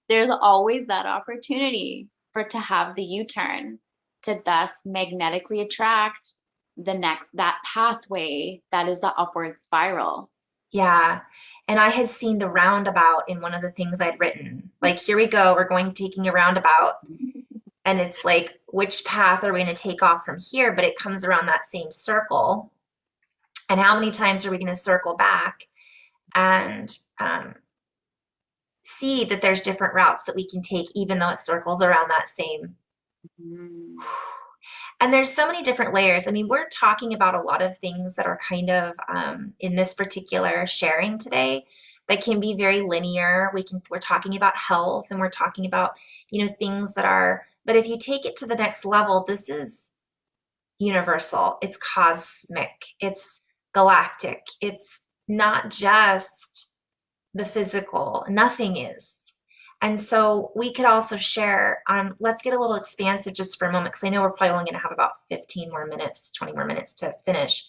There's always that opportunity for to have the U-turn to thus magnetically attract that pathway that is the upward spiral. Yeah. And I had seen the roundabout in one of the things I'd written. Like, here we go, we're taking a roundabout. And it's like, which path are we going to take off from here? But it comes around that same circle. And how many times are we going to circle back and see that there's different routes that we can take, even though it circles around that same. Mm. And there's so many different layers. I mean, we're talking about a lot of things that are kind of in this particular sharing today that can be very linear. We're talking about health and we're talking about, things that are, but if you take it to the next level, this is universal, it's cosmic, it's galactic, it's not just the physical, nothing is. And so we could also share, let's get a little expansive just for a moment, because I know we're probably only going to have about 15 more minutes, 20 more minutes to finish.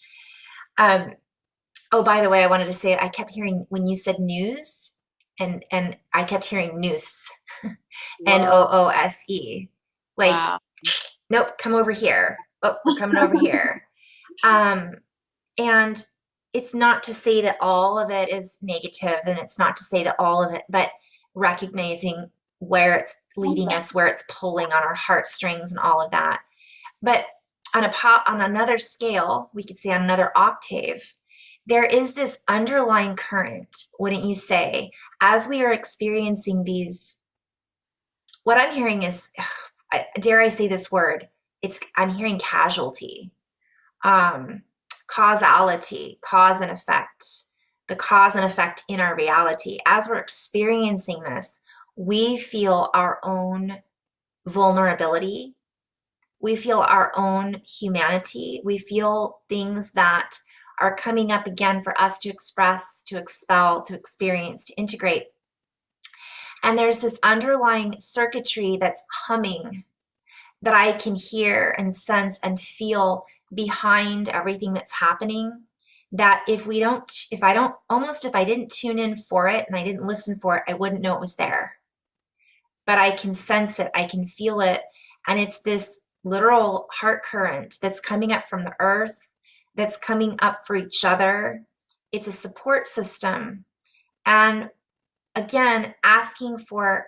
Oh, by the way, I wanted to say, I kept hearing when you said news, and I kept hearing noose, Noose. Like, Wow. nope, come over here. Oh, we're coming over here. And it's not to say that all of it is negative, and it's not to say that all of it, but recognizing where it's leading us, where it's pulling on our heartstrings and all of that. But on another scale, we could say on another octave, there is this underlying current, wouldn't you say, as we are experiencing these, what I'm hearing is, dare I say this word, I'm hearing casualty, causality, cause and effect, the cause and effect in our reality. As we're experiencing this, we feel our own vulnerability. We feel our own humanity. We feel things that are coming up again for us to express, to expel, to experience, to integrate. And there's this underlying circuitry that's humming that I can hear and sense and feel behind everything that's happening, that if I didn't tune in for it and I didn't listen for it, I wouldn't know it was there. But I can sense it, I can feel it. And it's this literal heart current that's coming up from the earth, that's coming up for each other. It's a support system. And again, asking for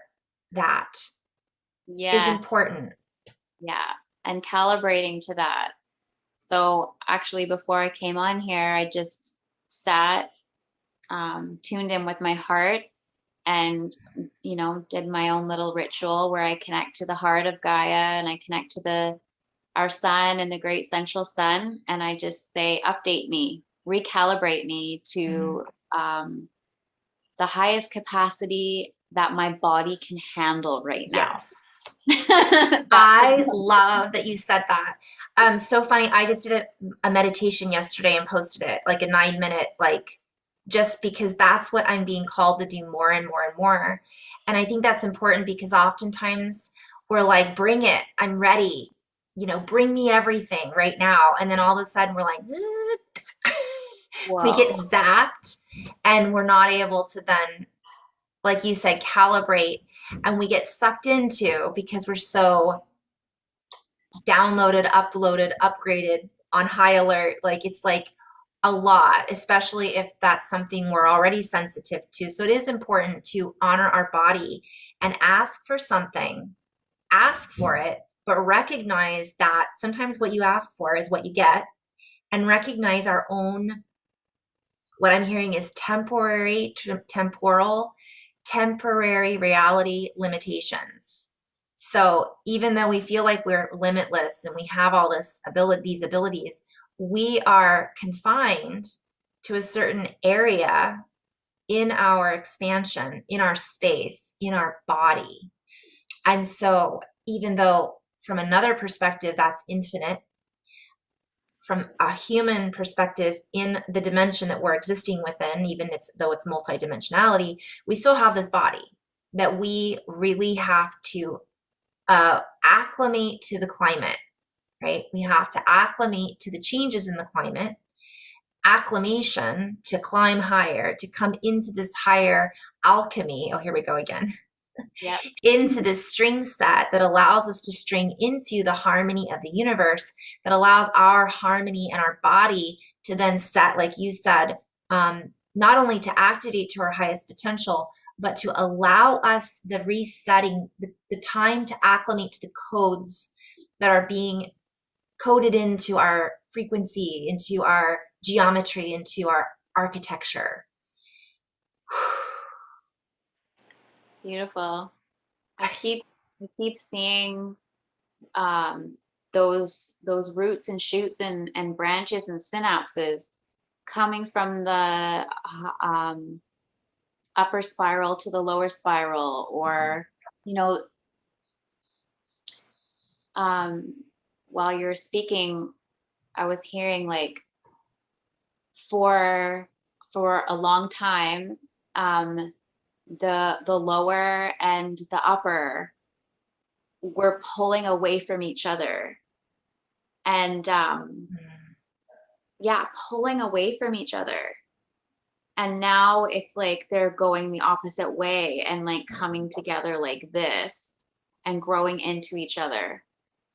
that is important. Yeah. And calibrating to that. So actually, before I came on here, I just sat, tuned in with my heart and, did my own little ritual where I connect to the heart of Gaia and I connect to our sun and the great central sun. And I just say, update me, recalibrate me to the highest capacity that my body can handle right now. Yes. I love that you said that. So funny. I just did a meditation yesterday and posted it, like a 9-minute, just because that's what I'm being called to do more and more and more. And I think that's important because oftentimes we're like, bring it, I'm ready, bring me everything right now. And then all of a sudden we're like, we get zapped and we're not able to then, like you said, calibrate, and we get sucked into, because we're so downloaded, uploaded, upgraded, on high alert. Like, it's like a lot, especially if that's something we're already sensitive to. So it is important to honor our body and ask for something, ask for it, but recognize that sometimes what you ask for is what you get, and recognize our own, what I'm hearing is temporary reality limitations. So even though we feel like we're limitless and we have all these abilities, we are confined to a certain area in our expansion, in our space, in our body. And so even though from another perspective, that's infinite, from a human perspective in the dimension that we're existing within, though it's multidimensionality, we still have this body. that we really have to acclimate to the climate, right? We have to acclimate to the changes in the climate, acclimation to climb higher, to come into this higher alchemy. Oh, here we go again. Yep. Into this string set that allows us to string into the harmony of the universe, that allows our harmony and our body to then set, like you said, not only to activate to our highest potential, but to allow us the resetting, the time to acclimate to the codes that are being coded into our frequency, into our geometry, into our architecture. Beautiful. I keep seeing um, those roots and shoots and branches and synapses coming from the upper spiral to the lower spiral, or you know, um, while you're speaking, I was hearing like for a long time, the lower and the upper were pulling away from each other, and yeah, pulling away from each other. And now it's like they're going the opposite way and like coming together like this and growing into each other.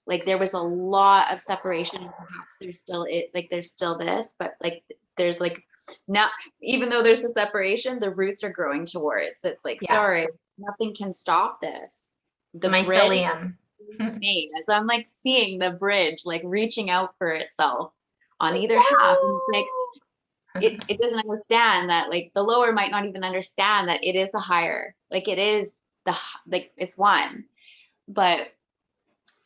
Like there was a lot of separation, and perhaps there's still there's still this, but like there's like now, even though there's a separation, the roots are growing towards. It's like, Yeah. sorry, nothing can stop this. The bridge Mycelium. made. So I'm like seeing the bridge like reaching out for itself on either half. And it's like it doesn't understand that like the lower might not even understand that it is the higher. Like it is like it's one. But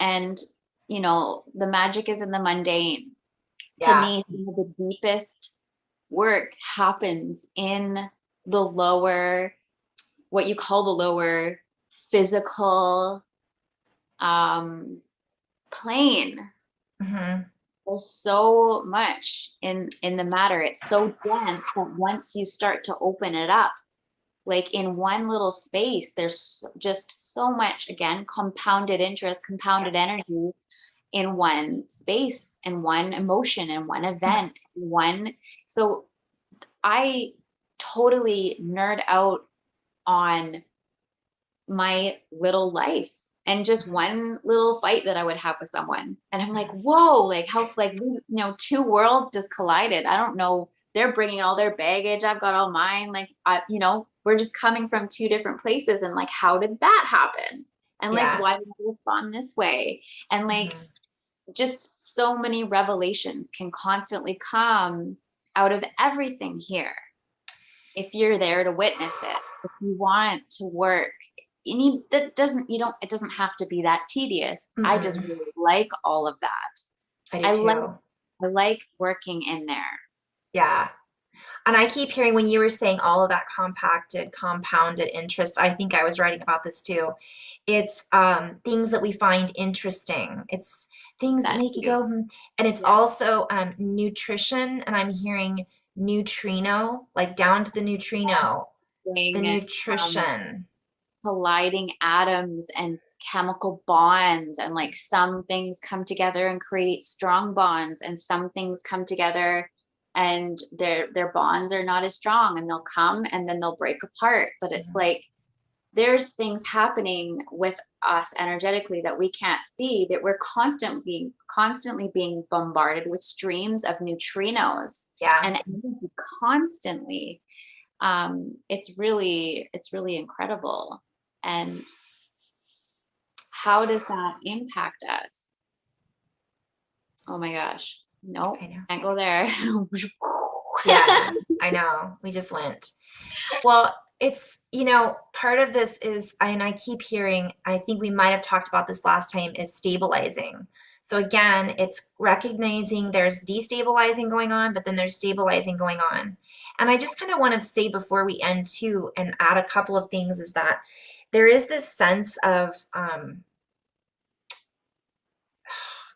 and you know, the magic is in the mundane. To Yeah. me, some of the deepest work happens in the lower, what you call the lower physical plane. Mm-hmm. There's so much in the matter. It's so dense that once you start to open it up, like in one little space, there's just so much, again, compounded interest, compounded energy in one space, in one emotion, in one event, in one. So I totally nerd out on my little life and just one little fight that I would have with someone. And I'm like, whoa, like how, like, you know, two worlds just collided. I don't know. They're bringing all their baggage. I've got all mine. Like, you know, we're just coming from two different places. And like, how did that happen? And like, Yeah. why did I respond this way? And like, Mm-hmm. just so many revelations can constantly come out of everything here if you're there to witness it. If you want to work, you need that doesn't you don't it doesn't have to be that tedious. I just Mm-hmm. really like all of that. I do I like too. I like working in there. Yeah. And I keep hearing when you were saying all of that compacted, compounded interest, I think I was writing about this too. It's things that we find interesting. It's things that That make you too. go, hmm. And it's Yeah. also nutrition. And I'm hearing neutrino, like down to the neutrino, the Being, nutrition. colliding atoms and chemical bonds, and like some things come together and create strong bonds, and some things come together and their bonds are not as strong, and they'll come and then they'll break apart. But it's Mhm. like there's things happening with us energetically that we can't see, that we're constantly being bombarded with streams of neutrinos Yeah. and energy constantly. It's really incredible. And how does that impact us? Oh my gosh, nope, I know. can't go there. Yeah, I know. We just went. Well, it's, part of this is, and I keep hearing, I think we might have talked about this last time, is stabilizing. So again, it's recognizing there's destabilizing going on, but then there's stabilizing going on. And I just kind of want to say before we end too, and add a couple of things, is that there is this sense of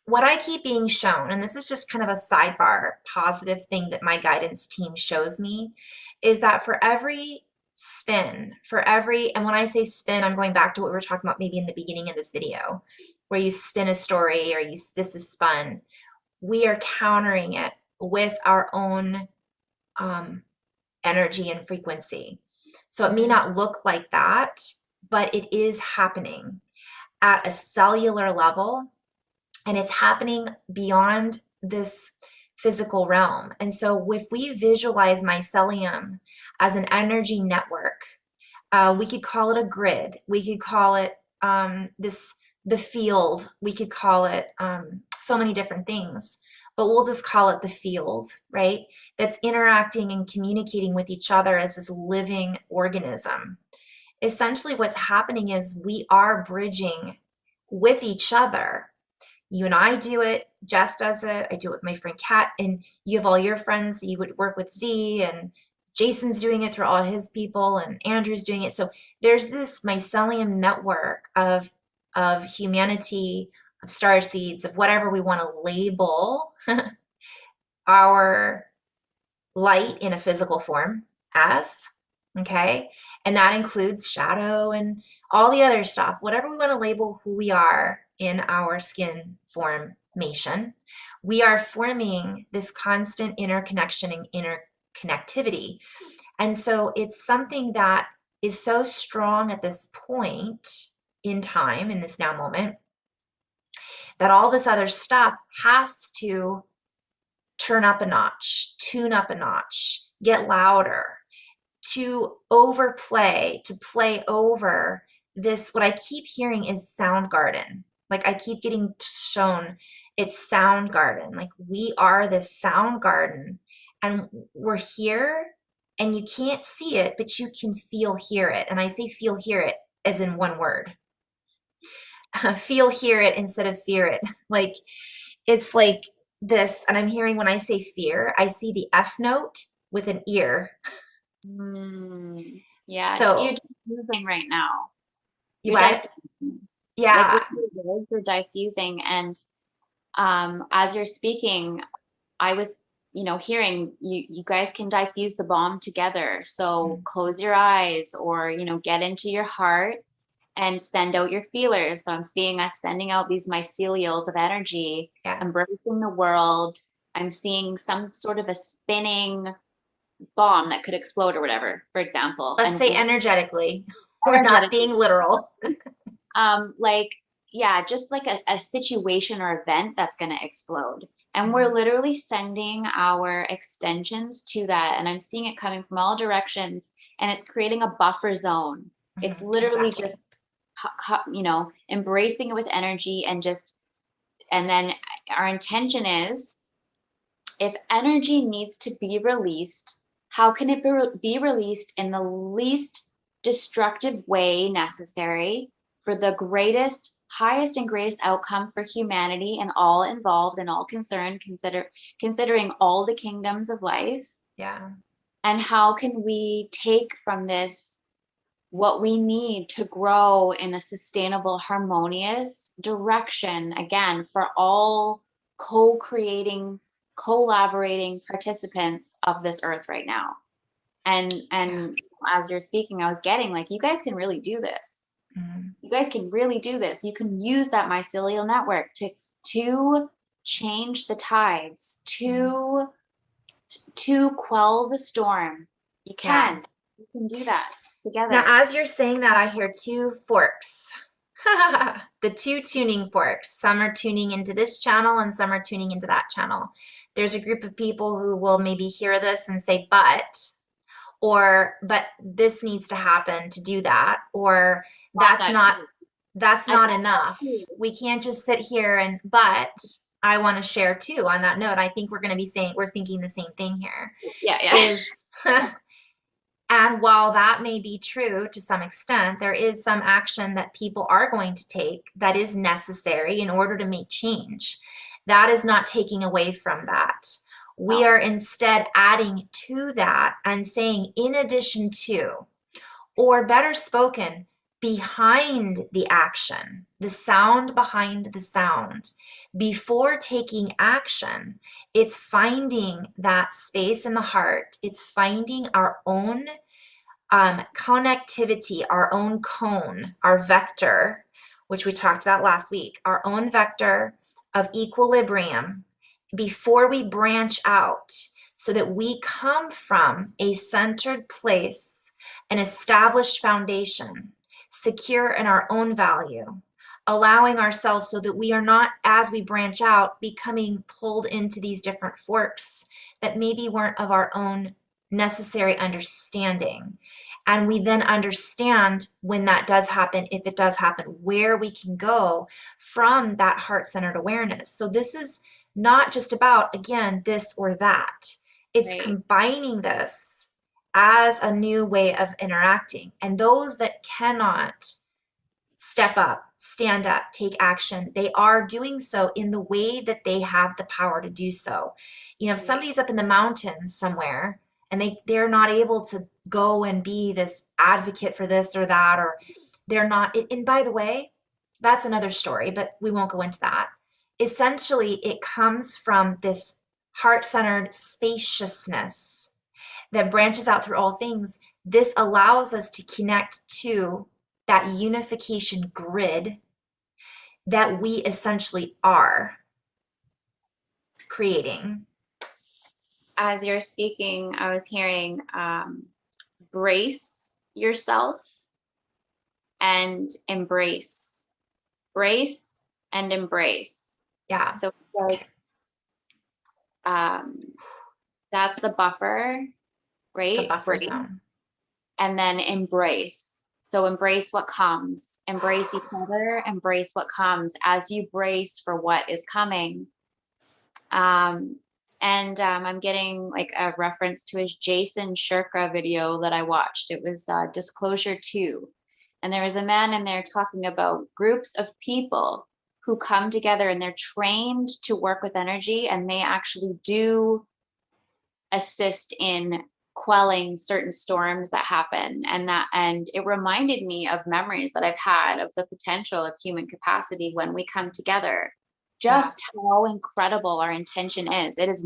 what I keep being shown, and this is just kind of a sidebar positive thing that my guidance team shows me, is that for every spin, for every, and when I say spin, I'm going back to what we were talking about maybe in the beginning of this video, where you spin a story or this is spun. We are countering it with our own energy and frequency. So it may not look like that, but it is happening at a cellular level, and it's happening beyond this physical realm. And so if we visualize mycelium as an energy network, we could call it a grid. We could call it the field. We could call it so many different things, but we'll just call it the field, right? That's interacting and communicating with each other as this living organism. Essentially, what's happening is we are bridging with each other. You and I do it, Jess does it, I do it with my friend Kat, and you have all your friends that you would work with, Z, and Jason's doing it through all his people, and Andrew's doing it. So there's this mycelium network of humanity, of star seeds, of whatever we want to label our light in a physical form as, okay? And that includes shadow and all the other stuff, whatever we want to label who we are in our skin formation. We are forming this constant interconnection and interconnectivity. And so it's something that is so strong at this point in time, in this now moment, that all this other stuff has to turn up a notch, tune up a notch, get louder, to overplay, to play over this. What I keep hearing is Soundgarden. Like I keep getting shown it's Soundgarden. Like we are this Soundgarden, and we're here, and you can't see it, but you can feel, hear it. And I say feel, hear it as in one word. Feel, hear it instead of fear it. Like it's like this, and I'm hearing when I say fear, I see the F note with an ear. Yeah, you're So diffusing right now. you You're what? diffusing. Like Yeah. with your words, you're diffusing. And as you're speaking, I was, hearing you guys can diffuse the bomb together. So close your eyes or, get into your heart and send out your feelers. So I'm seeing us sending out these mycelials of energy, Yeah. embracing the world. I'm seeing some sort of a spinning bomb that could explode or whatever, for example. Let's And say energetically. We're not energetic, being literal. like, yeah, just like a situation or event that's going to explode. And we're literally sending our extensions to that. And I'm seeing it coming from all directions, and it's creating a buffer zone. It's literally Exactly. just, embracing it with energy and then our intention is, if energy needs to be released, how can it be released in the least destructive way necessary for the greatest, highest and greatest outcome for humanity and all involved and all concerned, considering all the kingdoms of life? Yeah. And how can we take from this what we need to grow in a sustainable, harmonious direction, again, for all co-creating, collaborating participants of this earth right now. And as you're speaking, I was getting like, you guys can really do this. You guys can really do this. You can use that mycelial network to change the tides, to quell the storm. You can do that together. Now, as you're saying that, I hear two forks. The two tuning forks. Some are tuning into this channel and some are tuning into that channel. There's a group of people who will maybe hear this and say, but this needs to happen to do that, or that's not enough. We can't just sit here but I want to share too on that note. I think we're going to be saying, we're thinking the same thing here. Yeah. And while that may be true to some extent, there is some action that people are going to take that is necessary in order to make change. That is not taking away from that. We are instead adding to that and saying, in addition to, or better spoken, behind the action, the sound behind the sound. Before taking action, it's finding that space in the heart. It's finding our own connectivity, our own cone, our vector, which we talked about last week, our own vector of equilibrium before we branch out, so that we come from a centered place, an established foundation, secure in our own value, allowing ourselves so that we are not, as we branch out, becoming pulled into these different forks that maybe weren't of our own necessary understanding. And we then understand when that does happen, if it does happen, where we can go from that heart-centered awareness. So this is not just about, again, this or that. It's Right. combining this as a new way of interacting. And those that cannot step up, stand up, take action, they are doing so in the way that they have the power to do so. You know, if somebody's up in the mountains somewhere and they're not able to go and be this advocate for this or that, or they're not, and by the way, that's another story, but we won't go into that. Essentially, it comes from this heart-centered spaciousness that branches out through all things. This allows us to connect to that unification grid that we essentially are creating. As you're speaking, I was hearing brace yourself and embrace. Brace and embrace. Yeah. So it's like that's the buffer, right? The buffer Brace. zone. And then embrace. So embrace what comes, embrace each other, embrace what comes as you brace for what is coming. I'm getting like a reference to his Jason Shirka video that I watched. It was Disclosure 2. And there was a man in there talking about groups of people who come together and they're trained to work with energy, and they actually do assist in quelling certain storms that happen. And it reminded me of memories that I've had of the potential of human capacity when we come together. Just how incredible our intention is. It is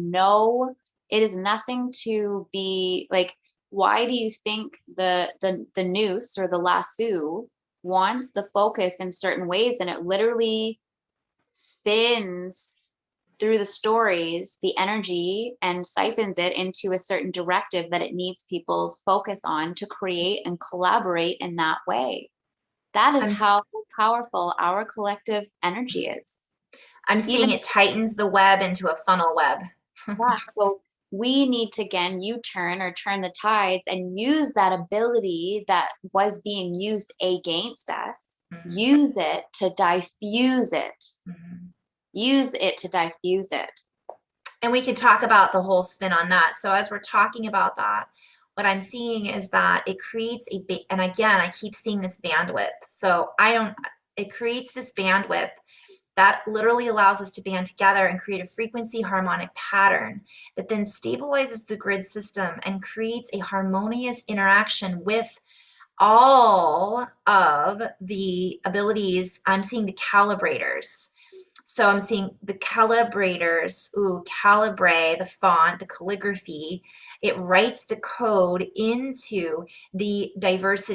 nothing to be like, why do you think the noose or the lasso wants the focus in certain ways, and it literally spins through the stories, the energy, and siphons it into a certain directive that it needs people's focus on to create and collaborate in that way. That is how powerful our collective energy is. I'm seeing it tightens the web into a funnel web. Yeah, so we need to, again, U-turn or turn the tides and use that ability that was being used against us, use it to diffuse it. Use it to diffuse it. And we could talk about the whole spin on that. So as we're talking about that, what I'm seeing is that it creates and again, I keep seeing this bandwidth. So it creates this bandwidth that literally allows us to band together and create a frequency harmonic pattern that then stabilizes the grid system and creates a harmonious interaction with all of the abilities. I'm seeing the calibrators. So I'm seeing the calibrators, calibrate, the font, the calligraphy. It writes the code into the diverse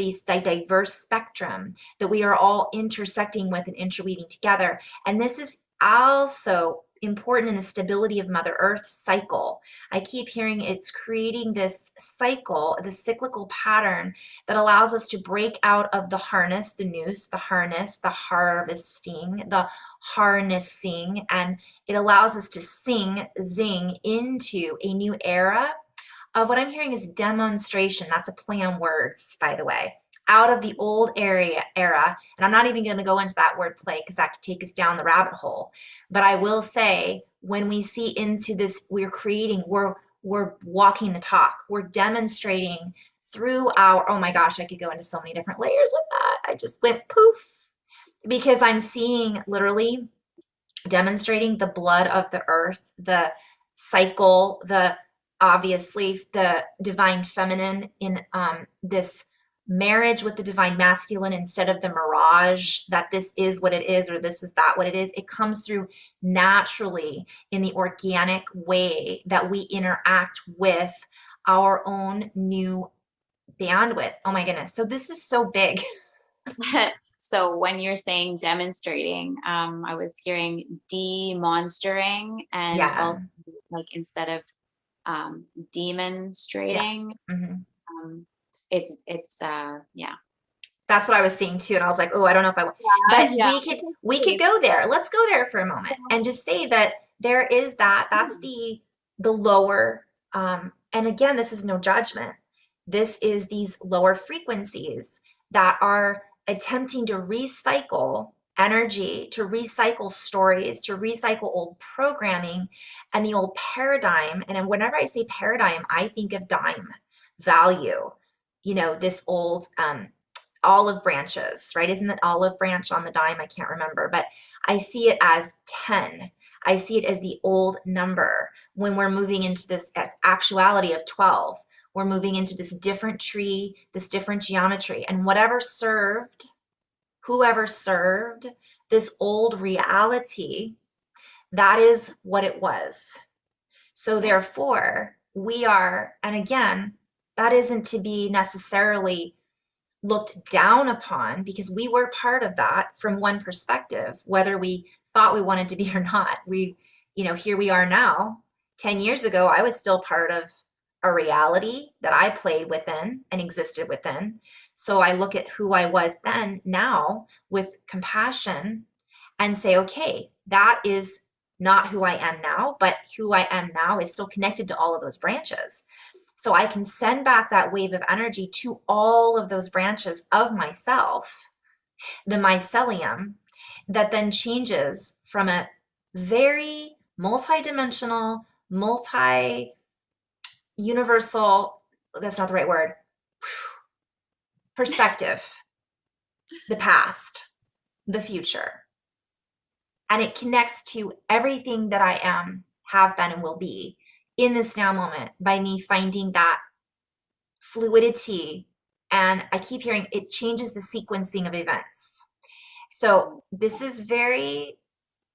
spectrum that we are all intersecting with and interweaving together. And this is also important in the stability of Mother Earth's cycle. I keep hearing it's creating this cycle, the cyclical pattern that allows us to break out of the harness, the noose, the harness, the harvesting, the harnessing, and it allows us to zing into a new era of what I'm hearing is demonstration. That's a play on words, by the way. Out of the old era, and I'm not even going to go into that word play because that could take us down the rabbit hole. But I will say, when we see into this, we're walking the talk. We're demonstrating through oh my gosh, I could go into so many different layers with that. I just went poof, because I'm seeing literally demonstrating the blood of the earth, the cycle, obviously the divine feminine in this marriage with the divine masculine instead of the mirage that this is what it is or this is that what it is. It comes through naturally in the organic way that we interact with our own new bandwidth. Oh my goodness. So this is so big. So when you're saying demonstrating, I was hearing demonstering and Yeah. also like instead of Yeah. demonstrating, Mhm. um, it's yeah. That's what I was seeing too. And I was like, oh, I don't know if I want, Yeah, but yeah. we could go there. Let's go there for a moment and just say that there is that's the lower, and again, this is no judgment. This is these lower frequencies that are attempting to recycle energy, to recycle stories, to recycle old programming and the old paradigm. And whenever I say paradigm, I think of dime value, this old olive branches, right? Isn't it olive branch on the dime? I can't remember, but I see it as 10. I see it as the old number. When we're moving into this actuality of 12, we're moving into this different tree, this different geometry, and whoever served this old reality, that is what it was. So Yes. therefore, we are, and again, that isn't to be necessarily looked down upon, because we were part of that from one perspective, whether we thought we wanted to be or not. Here we are now. 10 years ago, I was still part of a reality that I played within and existed within. So I look at who I was then now with compassion and say, okay, that is not who I am now, but who I am now is still connected to all of those branches. So I can send back that wave of energy to all of those branches of myself, the mycelium, that then changes from a very multi-dimensional, multi-universal, that's not the right word, perspective, the past, the future. And it connects to everything that I am, have been, and will be in this now moment by me finding that fluidity. And I keep hearing it changes the sequencing of events. So this is very,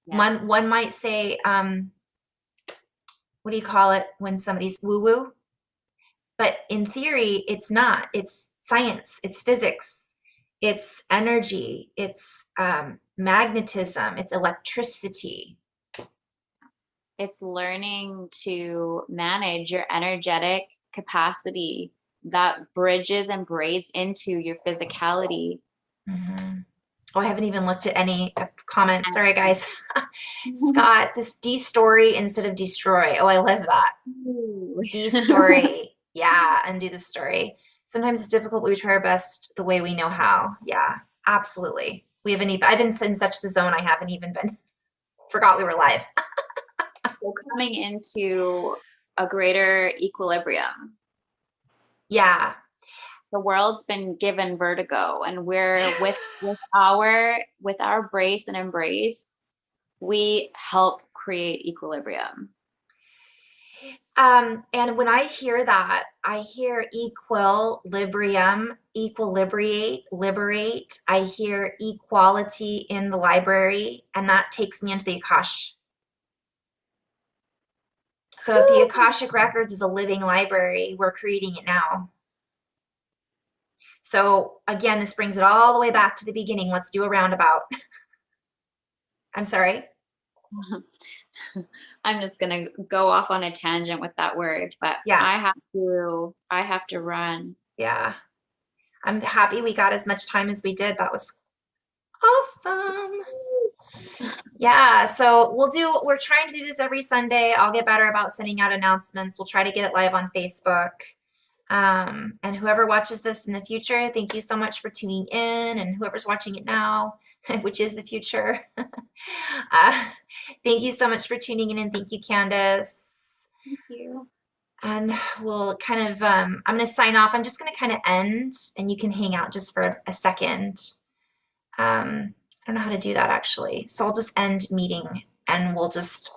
one Yes. one might say, what do you call it when somebody's woo woo? But in theory, it's not. It's science, it's physics, it's energy, it's magnetism, it's electricity. It's learning to manage your energetic capacity that bridges and braids into your physicality. Mhm. Oh, I haven't even looked at any comments. Sorry, And guys. Scott, this de-story instead of destroy. Oh, I love that. Ooh. De-story. Yeah, undo the story. Sometimes it's difficult, but we try our best the way we know how. Yeah, absolutely. We haven't even, I've been in such the zone, I haven't even been, forgot we were live. So coming into a greater equilibrium. Yeah. The world's been given vertigo, and we're with our brace and embrace, we help create equilibrium. And when I hear that, I hear equilibrium, equilibrate, liberate. I hear equality in the library, and that takes me into the Akash. So if the Akashic Records is a living library, we're creating it now. So again, this brings it all the way back to the beginning. Let's do a roundabout. I'm sorry. I'm just gonna go off on a tangent with that word, but Yeah, I have to run. yeah. I'm happy we got as much time as we did. That was awesome. Yeah, so we're trying to do this every Sunday. I'll get better about sending out announcements. We'll try to get it live on Facebook. And whoever watches this in the future, thank you so much for tuning in. And whoever's watching it now, which is the future, thank you so much for tuning in. And thank you, Candice. Thank you. And we'll kind of, I'm going to sign off. I'm just going to kind of end, and you can hang out just for a second. I don't know how to do that actually. So I'll just end meeting, and we'll just